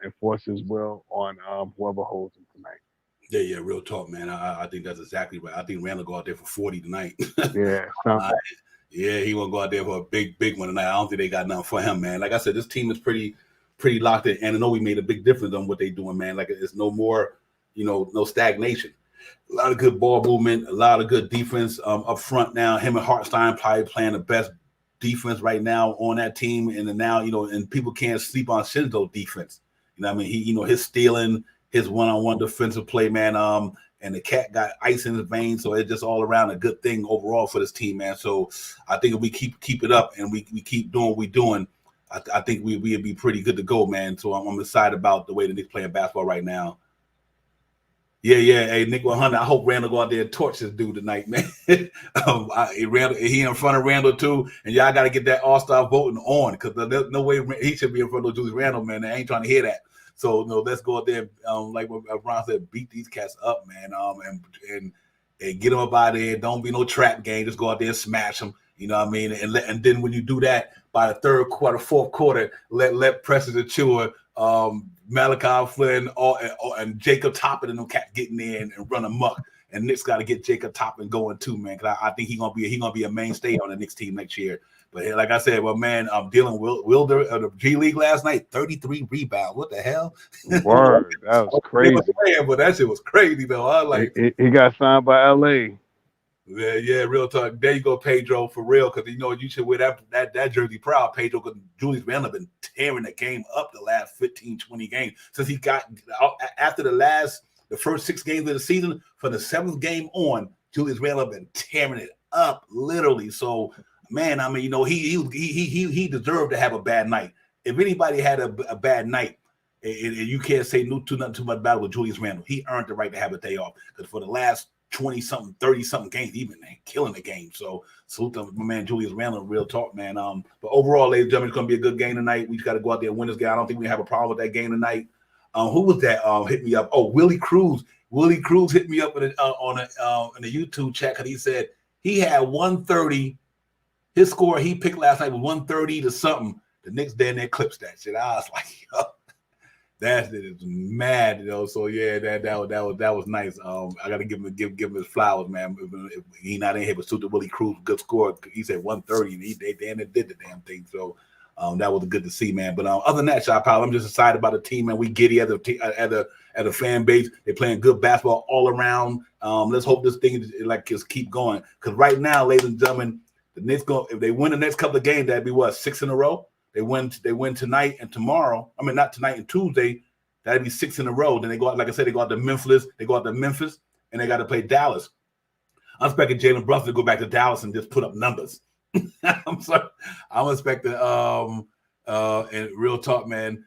enforce his will on whoever holds him tonight. Yeah, real talk, man. I think that's exactly right. I think Randle go out there for 40 tonight. Yeah, yeah, he won't go out there for a big one tonight. I don't think they got nothing for him, man. Like I said, this team is pretty locked in, and I know we made a big difference on what they're doing, man. Like it's no more, no stagnation. A lot of good ball movement, a lot of good defense up front now. Him and Hartenstein probably playing the best defense right now on that team, and then now and people can't sleep on Shinzo's defense. His stealing, his one-on-one defensive play, man. And the cat got ice in his veins, so it's just all around a good thing overall for this team, man. So I think if we keep it up and we keep doing what we're doing, I think we'd be pretty good to go, man. So I'm excited about the way the Knicks playing basketball right now. Yeah. Hey, Nick 100. I hope Randall go out there and torch this dude tonight, man. He in front of Randall too, and y'all got to get that All-Star voting on because there's no way he should be in front of Julius Randall, man. I ain't trying to hear that. So let's go out there, like what Ron said, beat these cats up, man, and get them up out of there. Don't be no trap game. Just go out there and smash them. You know what I mean? And then when you do that, by the third quarter, fourth quarter, let Preston Achua, Malachi Flynn, and Jacob Toppin and them cats getting in and run amok. And Knicks got to get Jacob Toppin going too, man. Because I think he's gonna be a mainstay on the Knicks team next year. But like I said, well, man, I'm dealing with Wilder of the G League last night, 33 rebounds. What the hell? Word, that was crazy. But that shit was crazy though. I like he got signed by LA. Yeah, real talk. There you go, Pedro, for real. Because you should wear that jersey proud, Pedro. Because Julius Randle been tearing the game up the last 15, 20 games since he got after the first 6 games of the season. For the 7th game on, Julius Randle been tearing it up literally. So. Man, I mean, he deserved to have a bad night. If anybody had a bad night, and you can't say nothing too much about it with Julius Randle, he earned the right to have a day off. Because for the last 20-something, 30-something games, he's been killing the game. So salute to my man Julius Randle, real talk, man. But overall, ladies and gentlemen, it's gonna be a good game tonight. We just got to go out there and win this game. I don't think we have a problem with that game tonight. Who was that? Hit me up. Oh, Willie Cruz. Willie Cruz hit me up in the YouTube chat because he said he had 130. His score he picked last night was 130 to something. The Knicks down there clips that shit. I was like, yo, that shit is mad, So yeah, that was nice. I gotta give him his flowers, man. If he not in here, but suit Willie Cruz, good score. He said 130, and they did the damn thing. So that was good to see, man. But other than that, Shot Powell, I'm just excited about the team, man. We giddy as a fan base. They're playing good basketball all around. Let's hope this thing just keep going. Because right now, ladies and gentlemen, the Knicks if they win the next couple of games, that'd be what, 6 in a row. They win tonight and tomorrow. I mean, not tonight and Tuesday. That'd be 6 in a row. Then they go out, like I said, they go out to Memphis. And they got to play Dallas. I'm expecting Jalen Brunson to go back to Dallas and just put up numbers. I'm sorry. I'm expecting and real talk, man.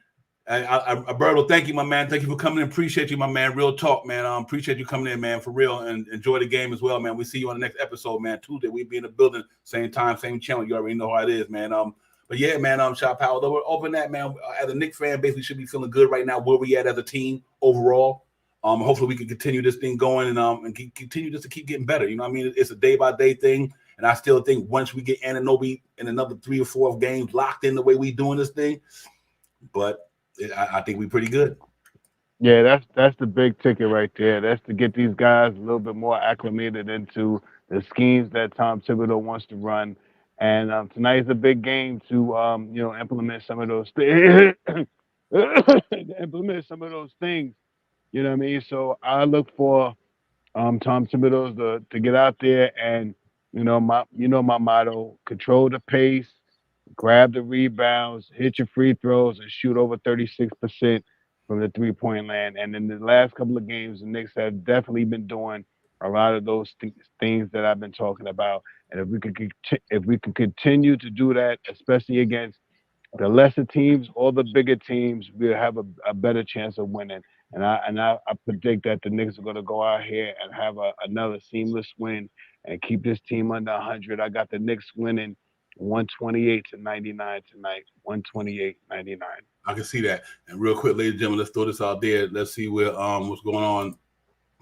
Alberto, thank you, my man. Thank you for coming in. Appreciate you, my man. Real talk, man. Appreciate you coming in, man, for real. And enjoy the game as well, man. We see you on the next episode, man. Tuesday, we be in the building. Same time, same channel. You already know how it is, man. But yeah, man, Shot Powell, over that, man. As a Knicks fan base, we should be feeling good right now where we at as a team overall. Hopefully we can continue this thing going and continue just to keep getting better. You know what I mean? It's a day-by-day thing. And I still think once we get Anunoby in another 3 or 4 games locked in the way we doing this thing, but I think we're pretty good. Yeah, that's the big ticket right there. That's to get these guys a little bit more acclimated into the schemes that Tom Thibodeau wants to run. And tonight is a big game to implement some of those things. Implement some of those things. You know what I mean? So I look for Tom Thibodeau's to get out there and my motto: control the pace, grab the rebounds, hit your free throws, and shoot over 36% from the 3-point land. And in the last couple of games, the Knicks have definitely been doing a lot of those things that I've been talking about. And if we could continue to do that, especially against the lesser teams or the bigger teams, we'll have a better chance of winning. And I predict that the Knicks are going to go out here and have another seamless win and keep this team under 100. I got the Knicks winning 128-99 tonight. 128-99. I can see that. And real quick, ladies and gentlemen, let's throw this out there. Let's see where what's going on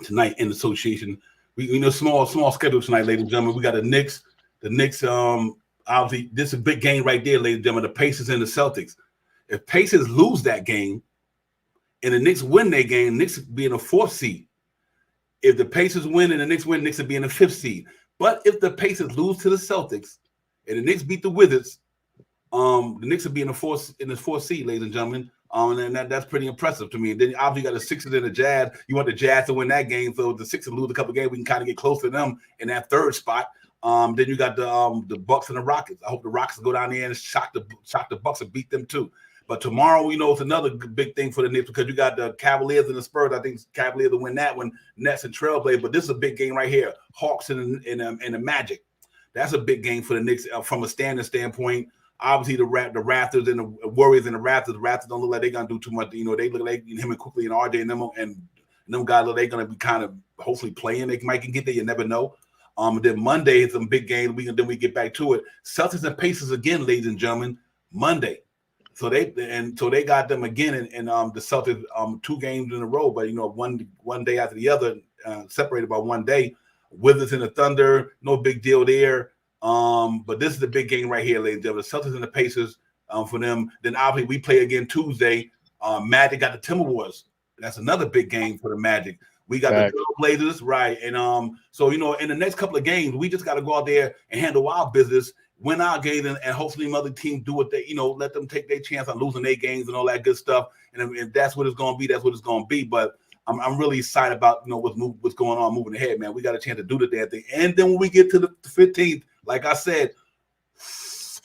tonight in the association. We small schedule tonight, ladies and gentlemen. We got the Knicks. The Knicks, obviously, this is a big game right there, ladies and gentlemen. The Pacers and the Celtics. If Pacers lose that game and the Knicks win their game, Knicks be in a 4th seed. If the Pacers win and the Knicks win, Knicks will be in the 5th seed. But if the Pacers lose to the Celtics and the Knicks beat the Wizards, the Knicks will be in the 4th seed, ladies and gentlemen. And that's pretty impressive to me. And then obviously you got the Sixers and the Jazz. You want the Jazz to win that game, so if the Sixers lose a couple of games, we can kind of get close to them in that 3rd spot. Then you got the Bucks and the Rockets. I hope the Rockets go down there and shock the Bucks and beat them too. But tomorrow, it's another big thing for the Knicks because you got the Cavaliers and the Spurs. I think Cavaliers will win that one. Nets and Trailblazers. But this is a big game right here. Hawks and the Magic. That's a big game for the Knicks from a standpoint. Obviously, the Raptors and the Warriors and the Raptors. The Raptors don't look like they're gonna do too much. They look like him and Quickly and RJ and them guys look they're gonna be kind of hopefully playing. They might can get there. You never know. Then Monday is some big games. Then we get back to it. Celtics and Pacers again, ladies and gentlemen. Monday. So they got them again and the Celtics 2 games in a row, but one day after the other, separated by 1 day. Wizards and the Thunder, no big deal there. But this is the big game right here, ladies and gentlemen. The Celtics and the Pacers for them. Then obviously we play again Tuesday. Magic got the Timberwolves. That's another big game for the Magic. We got the Blazers, right? And so in the next couple of games, we just got to go out there and handle our business, win our games, and hopefully other teams do what they, let them take their chance on losing their games and all that good stuff. And if that's what it's going to be, that's what it's going to be. But I'm really excited about what's going on moving ahead, man. We got a chance to do the damn thing. And then when we get to the 15th, like I said,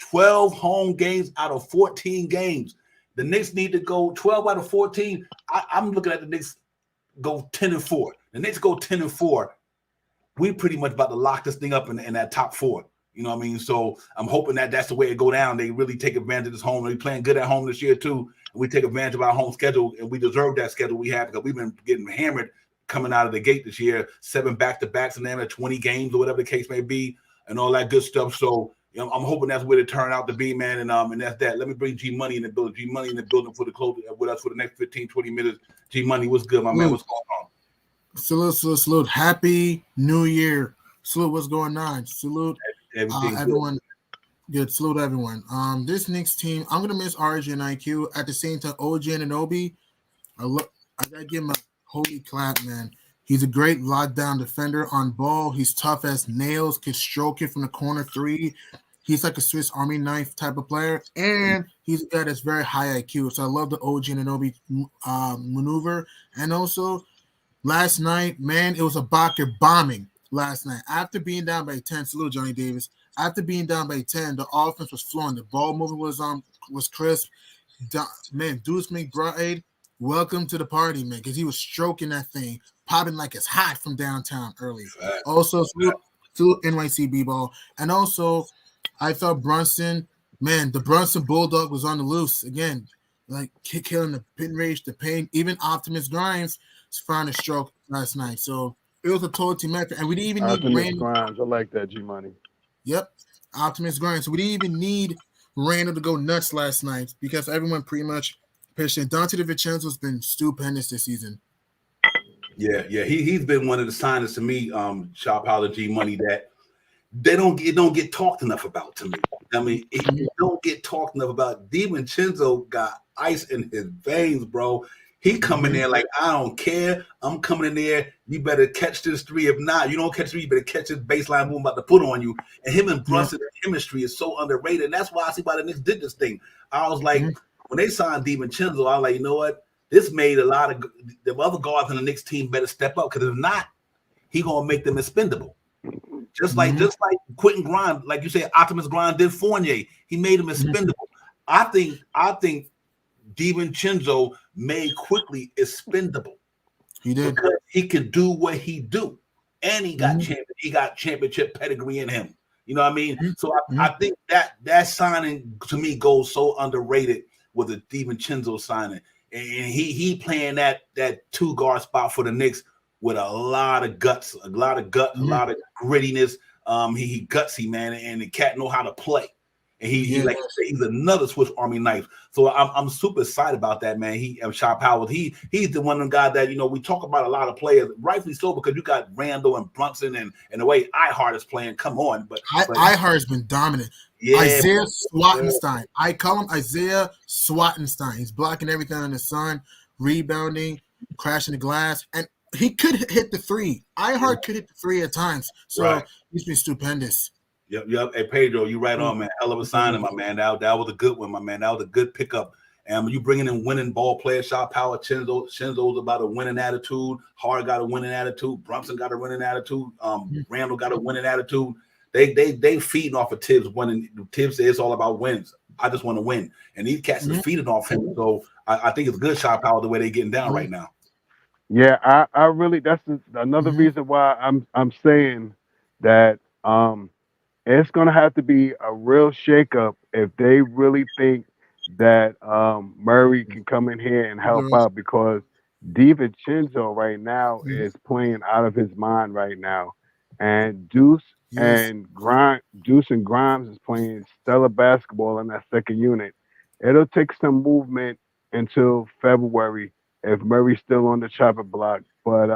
12 home games out of 14 games. The Knicks need to go 12 out of 14. I'm looking at the Knicks go 10-4. The Knicks go 10-4. We pretty much about to lock this thing up in that top 4. You know what I mean? So I'm hoping that that's the way it go down. They really take advantage of this home. They're playing good at home this year too. And we take advantage of our home schedule, and we deserve that schedule we have because we've been getting hammered coming out of the gate this year. 7 back-to-backs and then 20 games or whatever the case may be and all that good stuff. So I'm hoping that's where it turn out to be, man. And that's that. Let me bring G Money in the building. G Money in the building for the close with us for the next 15, 20 minutes. G Money, what's good, my man? What's going on? Salute. Happy New Year. Salute, what's going on? Salute everyone. Good. Salute everyone. This Knicks team, I'm gonna miss RJ and IQ. At the same time, OG and Anunoby, I gotta give him a holy clap, man. He's a great lockdown defender on ball. He's tough as nails, can stroke it from the corner 3. He's like a Swiss Army knife type of player, and he's a guy that's very high IQ. So I love the OG and Anunoby maneuver. And also, last night, man, it was a Bakker bombing last night. After being down by 10, salute Johnny Davis. After being down by 10, the offense was flowing. The ball movement was crisp. Man, Deuce McBride, welcome to the party, man, because he was stroking that thing, popping like it's hot from downtown early. Also, salute NYC B-ball. And also, I thought Brunson, man, the Brunson Bulldog was on the loose again, like killing the pin rage, the pain. Even Optimus Grimes found a stroke last night. So it was a total team effort, and we didn't even need Optimus Grimes. I like that, G Money. Yep, Optimus Grimes. So we didn't even need Randall to go nuts last night because everyone pretty much pitched in. Dante DiVincenzo's been stupendous this season. Yeah, he's been one of the signings to me, Shop Holler G Money, that it don't get talked enough about to me. I mean, it don't get talked enough about. DiVincenzo got ice in his veins, bro. He coming there like, I don't care. I'm coming in there. You better catch this three. If not, you don't catch three. You better catch this baseline move I'm about to put on you. And him and Brunson's chemistry is so underrated. And that's why I see why the Knicks did this thing. I was like, when they signed DiVincenzo, I was like, you know what? This made a lot of the other guards on the Knicks team better step up, because if not, he gonna make them expendable. Just like Quentin Grimes, like you say, Optimus Grimes did Fournier. He made him expendable. I think DiVincenzo made Quickly expendable. He did. Because he could do what he do, and he got championship pedigree in him. You know what I mean? So I think that signing to me goes so underrated with the DiVincenzo signing, and he playing that 2-guard spot for the Knicks with a lot of guts, a lot of grittiness. He gutsy, man, and the cat know how to play. And he like he's another Swiss Army knife. So I'm super excited about that, man. Shot Powell, he's the one of them guys that, you know, we talk about a lot of players, rightfully so, because you got Randall and Brunson and the way Ihart is playing. Come on, but Ihart has been dominant. Isaiah Swattenstein. I call him Isaiah Swattenstein. He's blocking everything on the sun, rebounding, crashing the glass, and he could hit the three. Ihart could hit the three at times. So he's been stupendous. Yep. Hey, Pedro, you right on, man. Hell of a signing, my man. That was a good one, my man. That was a good pickup. And when you bringing in winning ball players, Shot Power, Shinzo's about a winning attitude. Hard got a winning attitude. Brunson got a winning attitude. Randall got a winning attitude. They feeding off of Tibbs winning. Tibbs says it's all about wins. I just want to win. And these cats are feeding off him. So I think it's good, Shot Power, the way they're getting down right now. Yeah, I really, that's another reason why I'm saying that it's going to have to be a real shakeup if they really think that Murray can come in here and help out, because DiVincenzo right now is playing out of his mind right now, and Deuce and Grimes is playing stellar basketball in that second unit. It'll take some movement until February if Murray's still on the chopping block, but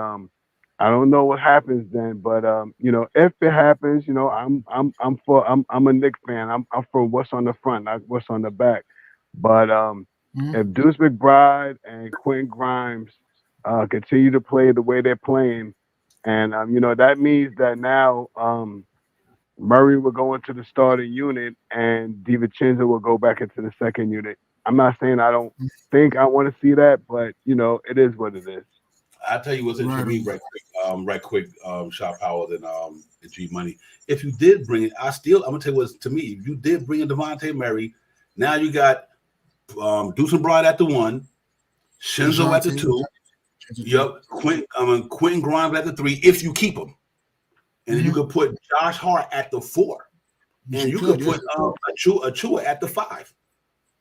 I don't know what happens then, but you know, if it happens, you know, I'm a Knicks fan. I'm for what's on the front, not what's on the back. But if Deuce McBride and Quentin Grimes continue to play the way they're playing, and you know, that means that now Murray will go into the starting unit and DiVincenzo will go back into the second unit. I'm not saying I don't think I want to see that, but you know, it is what it is. I'll tell you what's interesting to me right quick, Shot Power and G Money. If you did bring it, I'm gonna tell you what's to me. If you did bring in Devontae Murray, now you got Deuce McBride at the 1, Shinzo at the 2. Yep, Quentin Grimes at the 3. If you keep him, and then you could put Josh Hart at the 4, and you could put Achua at the 5.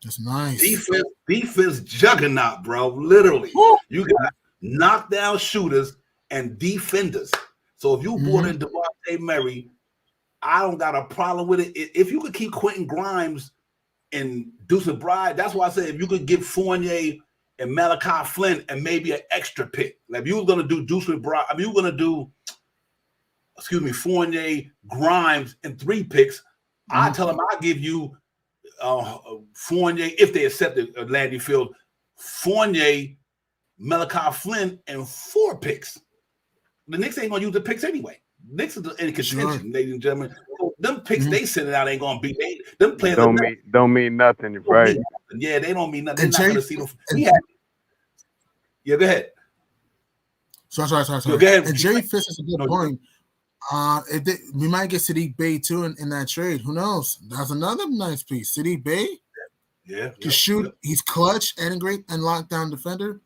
That's nice. Defense juggernaut, bro. Literally, you got knockdown shooters and defenders. So if you brought in Devontae Murray, I don't got a problem with it. If you could keep Quentin Grimes and Deuce McBride, that's why I said if you could give Fournier and Malachi Flynn and maybe an extra pick. Like if you were gonna do Deuce McBride, if you were gonna do, Fournier, Grimes, and 3 picks, I tell them I'll give you Fournier, if they accept it, Landry Field, Fournier, Malachi Flynn, and 4 picks. The Knicks ain't gonna use the picks anyway. Knicks is in contention, ladies and gentlemen. So them picks they send it out ain't gonna be them players don't mean nothing, right? Yeah, they don't mean nothing. They're not gonna see them. Yeah, go ahead. Sorry. Go ahead. And Jerry Fish is a good point. We might get Sadiq Bey too in that trade. Who knows? That's another nice piece. Sadiq Bey, to shoot. He's clutch and a great and lockdown defender.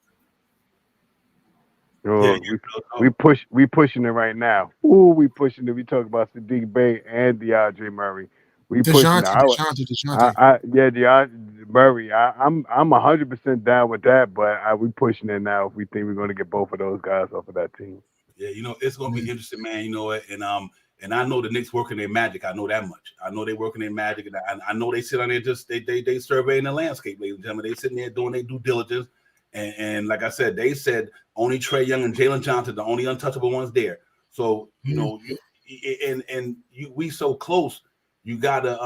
We pushing it right now. We pushing it. We talk about Sadiq Bey and DeAndre Murray. We pushing it. DeAndre Murray. I'm 100% down with that, but we pushing it now if we think we're going to get both of those guys off of that team. Yeah, you know, it's gonna be interesting, man. You know what? And I know the Knicks working their magic. I know that much. I know they working their magic, and I know they sit on there just they surveying the landscape, ladies and gentlemen. They sitting there doing their due diligence. And like I said, they said only Trae Young and Jalen Johnson, the only untouchable ones there. So, you know, we so close. You gotta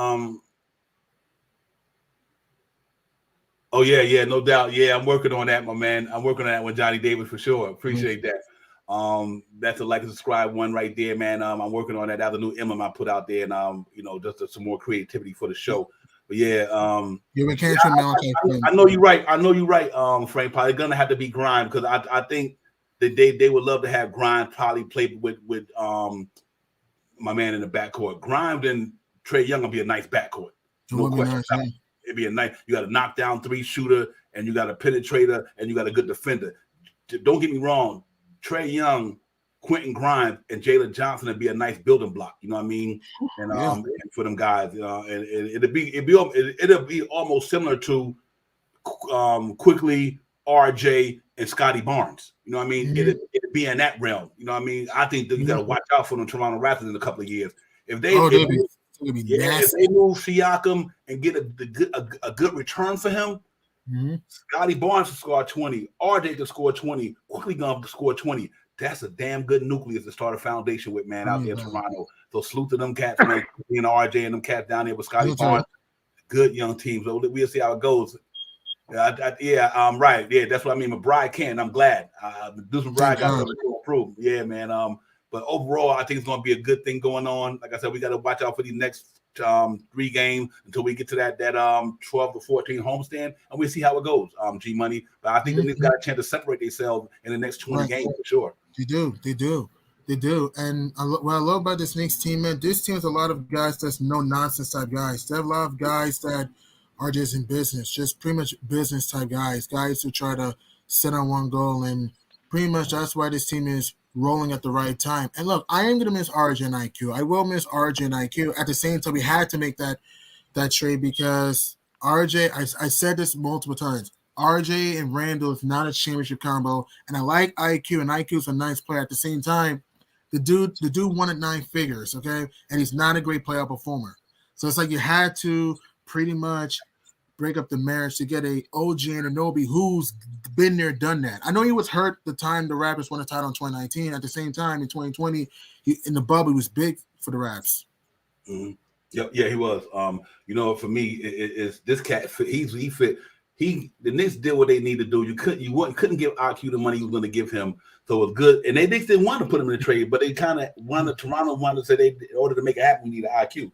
Oh yeah, no doubt. Yeah, I'm working on that, my man. I'm working on that with Johnny Davis for sure. Appreciate that. That's a like and subscribe one right there, man. I'm working on that. That's a new emblem I put out there, and just some more creativity for the show. But yeah, I know you're right. I know you're right, Frank. Probably gonna have to be Grind because I think that they would love to have Grind probably play with my man in the backcourt. Grind and Trae Young will be a nice backcourt. No question. It'd be a nice. You got a knockdown 3 shooter, and you got a penetrator, and you got a good defender. Don't get me wrong. Trae Young, Quentin Grimes, and Jalen Johnson would be a nice building block. You know what I mean? And and for them guys, and it'll be almost similar to Quickly, RJ, and Scotty Barnes. You know what I mean? It'd be in that realm. You know what I you got to watch out for them Toronto Raptors in a couple of years. If they if they move Siakam and get a good return for him, Scotty Barnes will score 20, RJ can score 20, Quickly going to score 20. That's a damn good nucleus to start a foundation with, man, out there in Toronto. So salute to them cats, man, and RJ and them cats down there with Scotty Barnes. Good young teams. So we'll see how it goes. Right. Yeah, that's what I mean. McBride can. I'm glad. Deuce McBride got something to improve. Yeah, man. But overall, I think it's going to be a good thing going on. Like I said, we got to watch out for these next 3 games until we get to that 12 to 14 homestand, and we'll see how it goes. G Money, but I think the Knicks got a chance to separate themselves in the next 20 games for sure. They do. And what I love about this Knicks team, man, this team has a lot of guys that's no nonsense type guys. They have a lot of guys that are just in business, just pretty much business type guys who try to set on one goal, and pretty much that's why this team is rolling at the right time. And look, I am going to miss RJ and IQ. I will miss RJ and IQ. At the same time, we had to make that trade because RJ, I said this multiple times, RJ and Randall is not a championship combo, and I like IQ, and IQ is a nice player. At the same time, the dude wanted 9 figures, okay? And he's not a great playoff performer. So it's like you had to pretty much break up the marriage to get a OG Anunoby who's been there, done that. I know he was hurt the time the Raptors won a title in 2019. At the same time, in 2020, in the bubble, he was big for the Raps. Mm-hmm. Yeah, he was. For me, it's this cat. He fit. The Knicks did what they need to do. You couldn't give IQ the money you was going to give him. So it was good. And they Knicks didn't want to put him in the trade, but they kind of wanted Toronto wanted to say in order to make it happen, we need an IQ.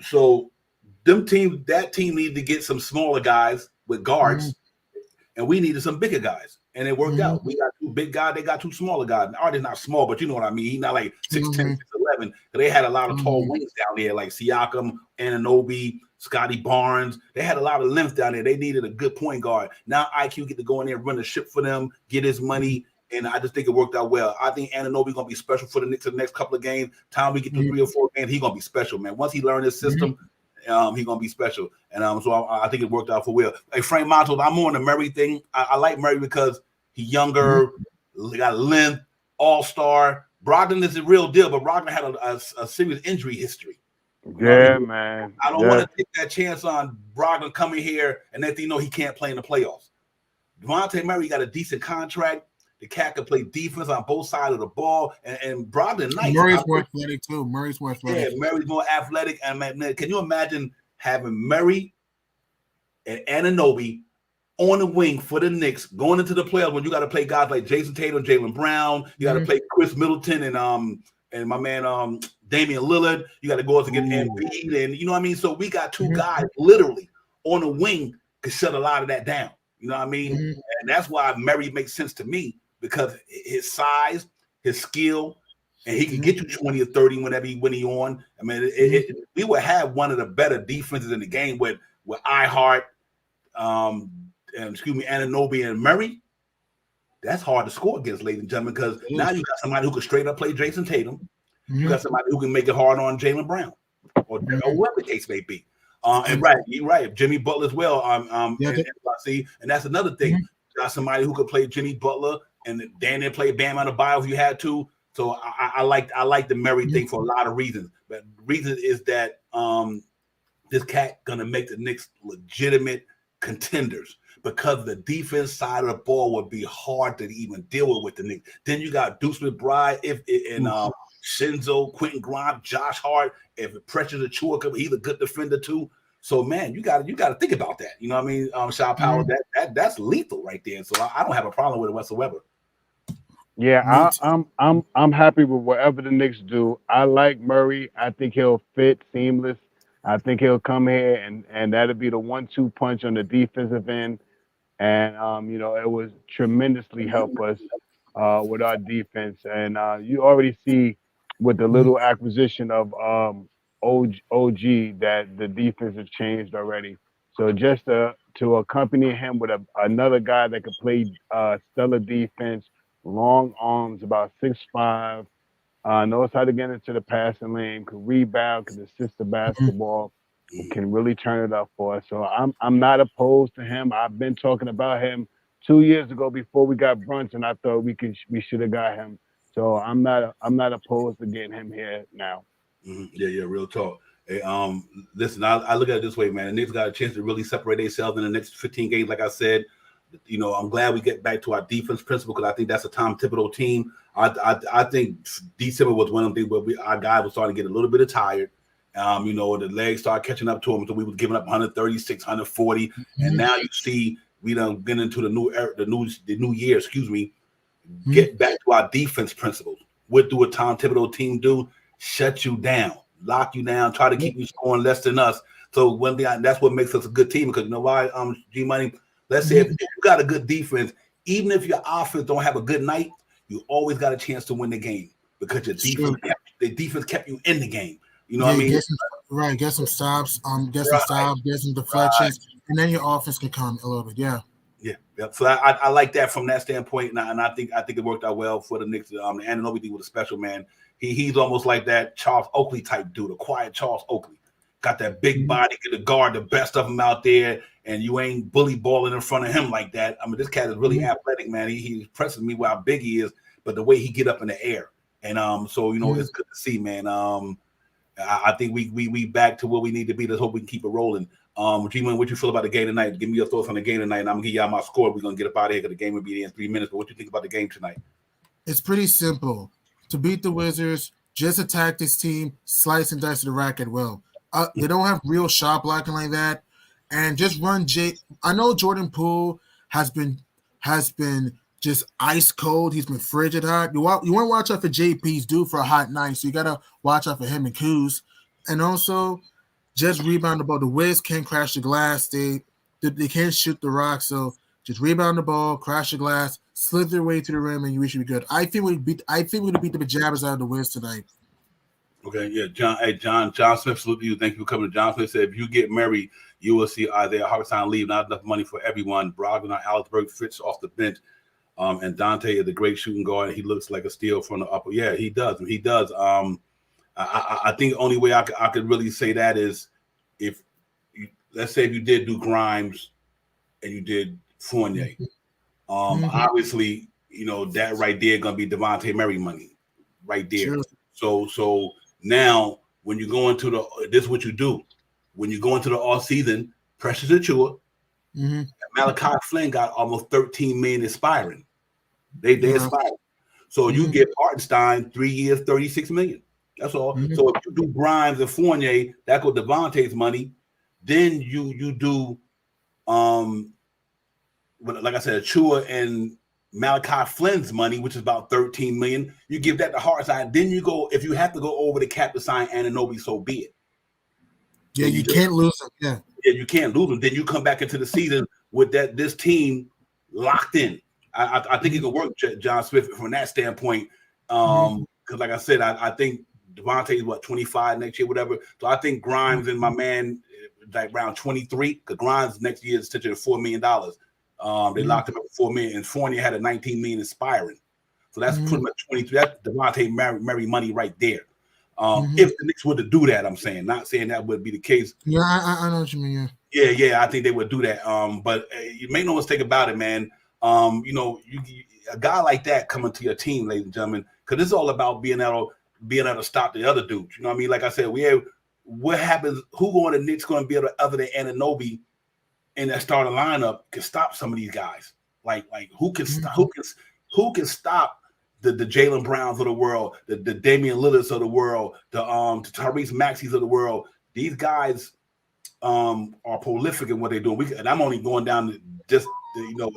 So that team needed to get some smaller guys with guards, and we needed some bigger guys, and it worked out. We got 2 big guys, they got 2 smaller guys. Artie's not small, but you know what I mean. He's not like 6'10", 6'11". They had a lot of tall wings down there, like Siakam, Anunoby, Scotty Barnes. They had a lot of length down there. They needed a good point guard. Now IQ get to go in there and run the ship for them, get his money, and I just think it worked out well. I think Anunoby going to be special for the Knicks the next couple of games. Time we get to 3 or 4 games, he's going to be special, man. Once he learned his system, he's gonna be special, and so I think it worked out for Will. Hey, Frank Montos, I'm more on the Murray thing. I like Murray because he's younger, got length, all-star. Brogdon is a real deal, but Brogdon had a serious injury history. Yeah, man. I don't want to take that chance on Brogdon coming here and then he can't play in the playoffs. Devontae Murray got a decent contract. The cat can play defense on both sides of the ball, and Brogdon nice. Murray's more athletic too. Murray's more athletic. Yeah, Murray's more athletic. And man, can you imagine having Murray and Anunoby on the wing for the Knicks going into the playoffs when you got to play guys like Jason Tatum, Jaylen Brown, you got to play Chris Middleton and my man Damian Lillard. You got to go up against Embiid, and you know what I mean. So we got 2 guys literally on the wing to shut a lot of that down. You know what I mean? And that's why Murray makes sense to me. Because his size, his skill, and he can get you 20 or 30 when he on. I mean, we would have one of the better defenses in the game with Anunoby and Murray. That's hard to score against, ladies and gentlemen, because now you got somebody who can straight up play Jason Tatum. You got somebody who can make it hard on Jaylen Brown or whoever the case may be. And you're right, Jimmy Butler as well. And that's another thing. You got somebody who could play Jimmy Butler. And then they play Bam Adebayo if you had to. So I like the Murray thing for a lot of reasons. But the reason is that this cat gonna make the Knicks legitimate contenders because the defense side of the ball would be hard to even deal with the Knicks. Then you got Deuce McBride Shinzo, Quentin Grimes, Josh Hart. If it pressures Achua, he's a good defender too. So man, you got to think about that. You know what I mean? Shaw Power, that's lethal right there. So I don't have a problem with it whatsoever. Yeah, I'm happy with whatever the Knicks do. I like Murray. I think he'll fit seamless. I think he'll come here and that'll be the 1-2 punch on the defensive end. And it was tremendously help us with our defense. And you already see with the little acquisition of OG that the defense has changed already. So just to accompany him with another guy that could play stellar defense, long arms, about 6'5", knows how to get into the passing lane, can rebound, can assist the basketball, can really turn it up for us. So I'm not opposed to him. I've been talking about him 2 years ago before we got Brunson. I thought we should have got him. So I'm not opposed to getting him here now. Yeah, real talk. Hey, listen, I look at it this way, man. The Knicks got a chance to really separate themselves in the next 15 games, like I said. I'm glad we get back to our defense principle because I think that's a Tom Thibodeau team. I think December was one of them things where our guy was starting to get a little bit tired. The legs started catching up to him, so we was giving up 136, 140, and now you see we done get into the new year. Get back to our defense principles. What do a Tom Thibodeau team do? Shut you down, lock you down, try to keep you scoring less than us. So one thing that's what makes us a good team because you know why? G Money. Let's say if you got a good defense, even if your offense don't have a good night, you always got a chance to win the game because your defense kept you in the game. You know what I mean? Get some stops, get some deflections, and then your offense can come a little bit. Yeah. So I like that from that standpoint, and I think it worked out well for the Knicks. The Anunoby was a special man. He's almost like that Charles Oakley type dude, a quiet Charles Oakley. Got that big body, get to guard the best of them out there, and you ain't bully balling in front of him like that. I mean, this cat is really athletic, man. He impresses me with how big he is, but the way he get up in the air, and so it's good to see, man. I think we back to where we need to be. Let's hope we can keep it rolling. G-Man, what you feel about the game tonight? Give me your thoughts on the game tonight, and I'm gonna give y'all my score. We're gonna get up out of here because the game will be in 3 minutes. But what you think about the game tonight? It's pretty simple. To beat the Wizards, just attack this team, slice and dice the racket well. They don't have real shot blocking like that, and just run I know Jordan Poole has been just ice cold. He's been frigid hot. You want to watch out for JP's due for a hot night, so you gotta watch out for him and Kuz, and also just rebound the ball. The Wiz can't crash the glass. They can't shoot the rock, so just rebound the ball, crash the glass, slip their way to the rim, and you should be good. I think we're gonna beat the pajamas out of the Wiz tonight. Okay, yeah, John. Hey, John Smith, salute to you. Thank you for coming. John Smith said, if you get married, you will see Isaiah Hartenstein leave. Not enough money for everyone. Brogdon or Alsberg fits off the bench. And Dante is a great shooting guard. He looks like a steal from the upper. Yeah, he does. He does. I think the only way I could really say that is if let's say if you did do Grimes and you did Fournier. Obviously, that right there gonna be Devontae Murray money right there. Sure. So now when you go into this is what you do. When you go into the off season, Precious Achua, Malachi Flynn got almost 13 million expiring. They expired. So you get Hartenstein 3 years, 36 million. That's all. So if you do Grimes and Fournier, that go Devontae's money. Then you do like I said, Achua and Malachi Flynn's money, which is about 13 million. You give that to Hartenstein. Then you go, if you have to go over the cap to sign Anunoby, so be it. Yeah, you can't lose them. Yeah, you can't lose them. Then you come back into the season with this team locked in. I think it can work, John Smith, from that standpoint. Because, like I said, I think Devontae is 25 next year, whatever. So I think Grimes and my man like around 23. Because Grimes next year is touching $4 million. They locked him up at $4 million, and Fournier had a $19 million expiring. So that's pretty much 23. That's Devontae Murray money right there. If the Knicks were to do that, I'm saying, not saying that would be the case. Yeah, I know what you mean. Yeah, I think they would do that. But you make no mistake about it, man. A guy like that coming to your team, ladies and gentlemen, because it's all about being able to stop the other dudes. You know what I mean? Like I said, what happens? Who on the Knicks going to be able to, other than Anunoby, in that starting lineup, can stop some of these guys? Like who can stop the Jaylen Browns of the world, the Damian Lillards of the world, the Tyrese Maxey's of the world. These guys are prolific in what they're doing. And I'm only going down to just,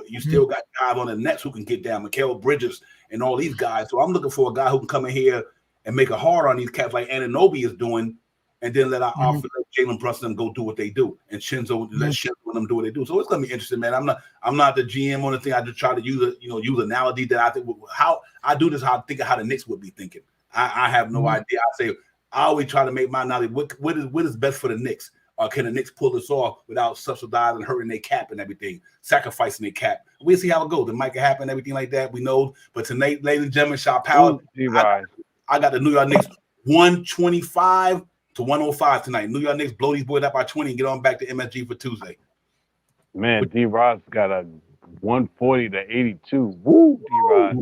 you still got guys on the Nets who can get down, Mikal Bridges and all these guys. So I'm looking for a guy who can come in here and make it hard on these cats like Anunoby is doing, and then let our offense, Jalen Brunson, go do what they do, and Shinzo let Shinzo and them do what they do. So it's gonna be interesting, man. I'm not the GM on the thing. I just try to use analogy that I think how I do this. How I think of how the Knicks would be thinking. I have no idea. I always try to make my knowledge. What is best for the Knicks? Can the Knicks pull this off without subsidizing, hurting their cap and everything, sacrificing their cap? We'll see how it goes. It might happen, everything like that. We know. But tonight, ladies and gentlemen, Shaw Power. I got the New York Knicks 125 to 105 tonight. New York Knicks blow these boys up by 20 and get on back to MSG for Tuesday. Man, D-Rod's got a 140 to 82. Woo, D-Rod.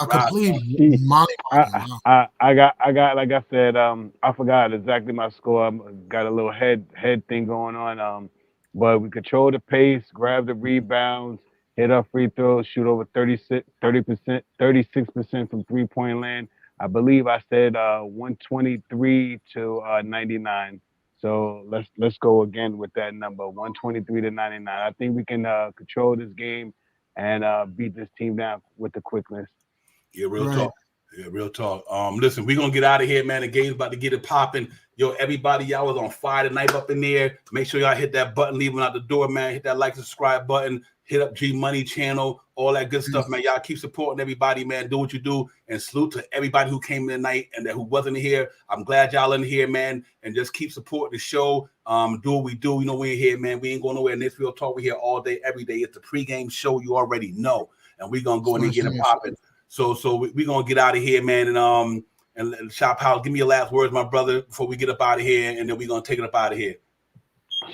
A complete molly. I got like I said, I forgot exactly my score. I got a little head thing going on. But we control the pace, grab the rebounds, hit our free throws, shoot over 36% from 3-point land. I believe I said 123 to 99. So let's go again with that number, 123 to 99. I think we can control this game and beat this team down with the quickness. Yeah, real talk. Yeah, real talk. Listen, we're gonna get out of here, man. The game's about to get it popping. Yo, everybody, y'all was on fire tonight up in there. Make sure y'all hit that button, leaving out the door, man. Hit that like, subscribe button. Hit up G Money channel, all that good stuff, man. Y'all keep supporting everybody, man. Do what you do, and salute to everybody who came in tonight and who wasn't here. I'm glad y'all in here, man, and just keep supporting the show. Do what we do. You know we in here, man. We ain't going nowhere. Knicks Real Talk. We here all day, every day. It's the pregame show. You already know, and we gonna go in and get it popping. So we gonna get out of here, man, and Shop House. Give me your last words, my brother, before we get up out of here, and then we gonna take it up out of here.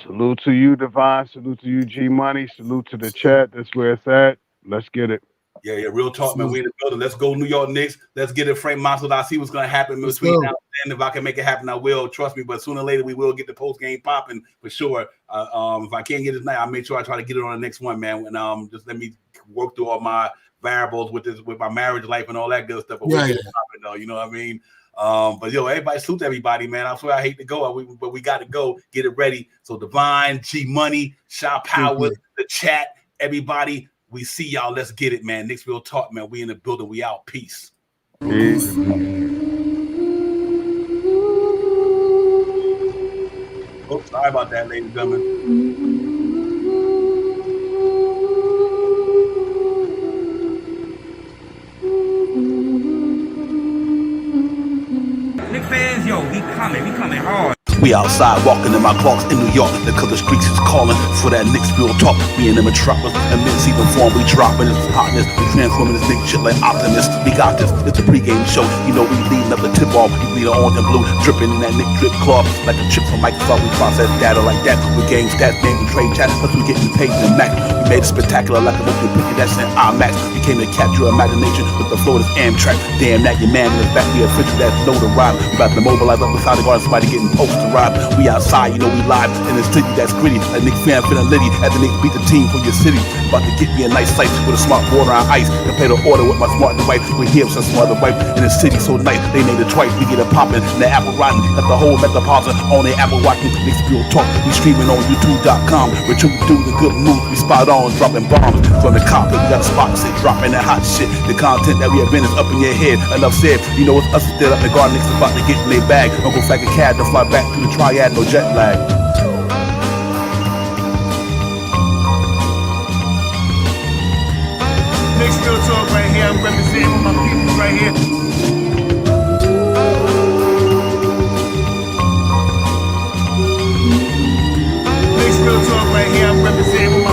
Salute to you, Divine. Salute to you, G Money. Salute to the chat. That's where it's at. Let's get it. Yeah, real talk, man. We in the building. Let's go, New York Knicks. Let's get it, Frank Monson. I see what's gonna happen between now and then. If I can make it happen, I will. Trust me. But sooner or later, we will get the post game popping for sure. If I can't get it tonight, I'll make sure I try to get it on the next one, man. And just let me work through all my variables with my marriage life and all that good stuff. But we'll get it popping, though. You know what I mean? But yo, everybody salute everybody, man. I swear I hate to go, but we got to go get it ready. So Divine, G Money, Shaw Power, the chat, everybody. We see y'all. Let's get it, man. Knicks Real Talk, man. We in the building. We out. Peace. Peace. Oh, sorry about that, ladies and gentlemen. Knicks fans, yo, we coming hard. We outside walking in my clocks in New York. The color streaks is calling for that Knicks Real Talk. We in the metropolis, and mints even form. We dropping this hotness. We transforming this big shit like optimists. We got this. It's the pregame show. You know we leading up the tip off. We lead orange and blue, dripping in that Knick drip cloth like a chip from Microsoft. We process data like that. We game stats, name and trade chat. Plus we getting paid in Mac. We made it spectacular like a movie picture that's in IMAX. We came to capture imagination with the flow of this Amtrak. Damn that your man in the back. We official that's know the rhyme. We about to mobilize up beside the garden. Somebody getting posted. We outside, you know we live in the city that's gritty. A Knicks fan feeling litty as the Knicks beat the team for your city. About to get me a nice slice with a smart water on ice. And pay the order with my smart device. We hear some smart wife in the city so nice. They made it twice. We get it popping. And the apple rotten. Got the whole metropolitan on the Apple watching. Knicks Real Talk. We streaming on YouTube.com. We're trying to do the good moves. We spot on dropping bombs from the cockpit. We got a spot to say dropping that hot shit. The content that we have been is up in your head. Enough said. You know it's us still up in the garden. Knicks about to get in their bag. Uncle Flag a cab to fly back to the triad. No jet lag. Knicks Real Talk right here. I'm representing with my people right here. Knicks Real Talk right here. I'm representing with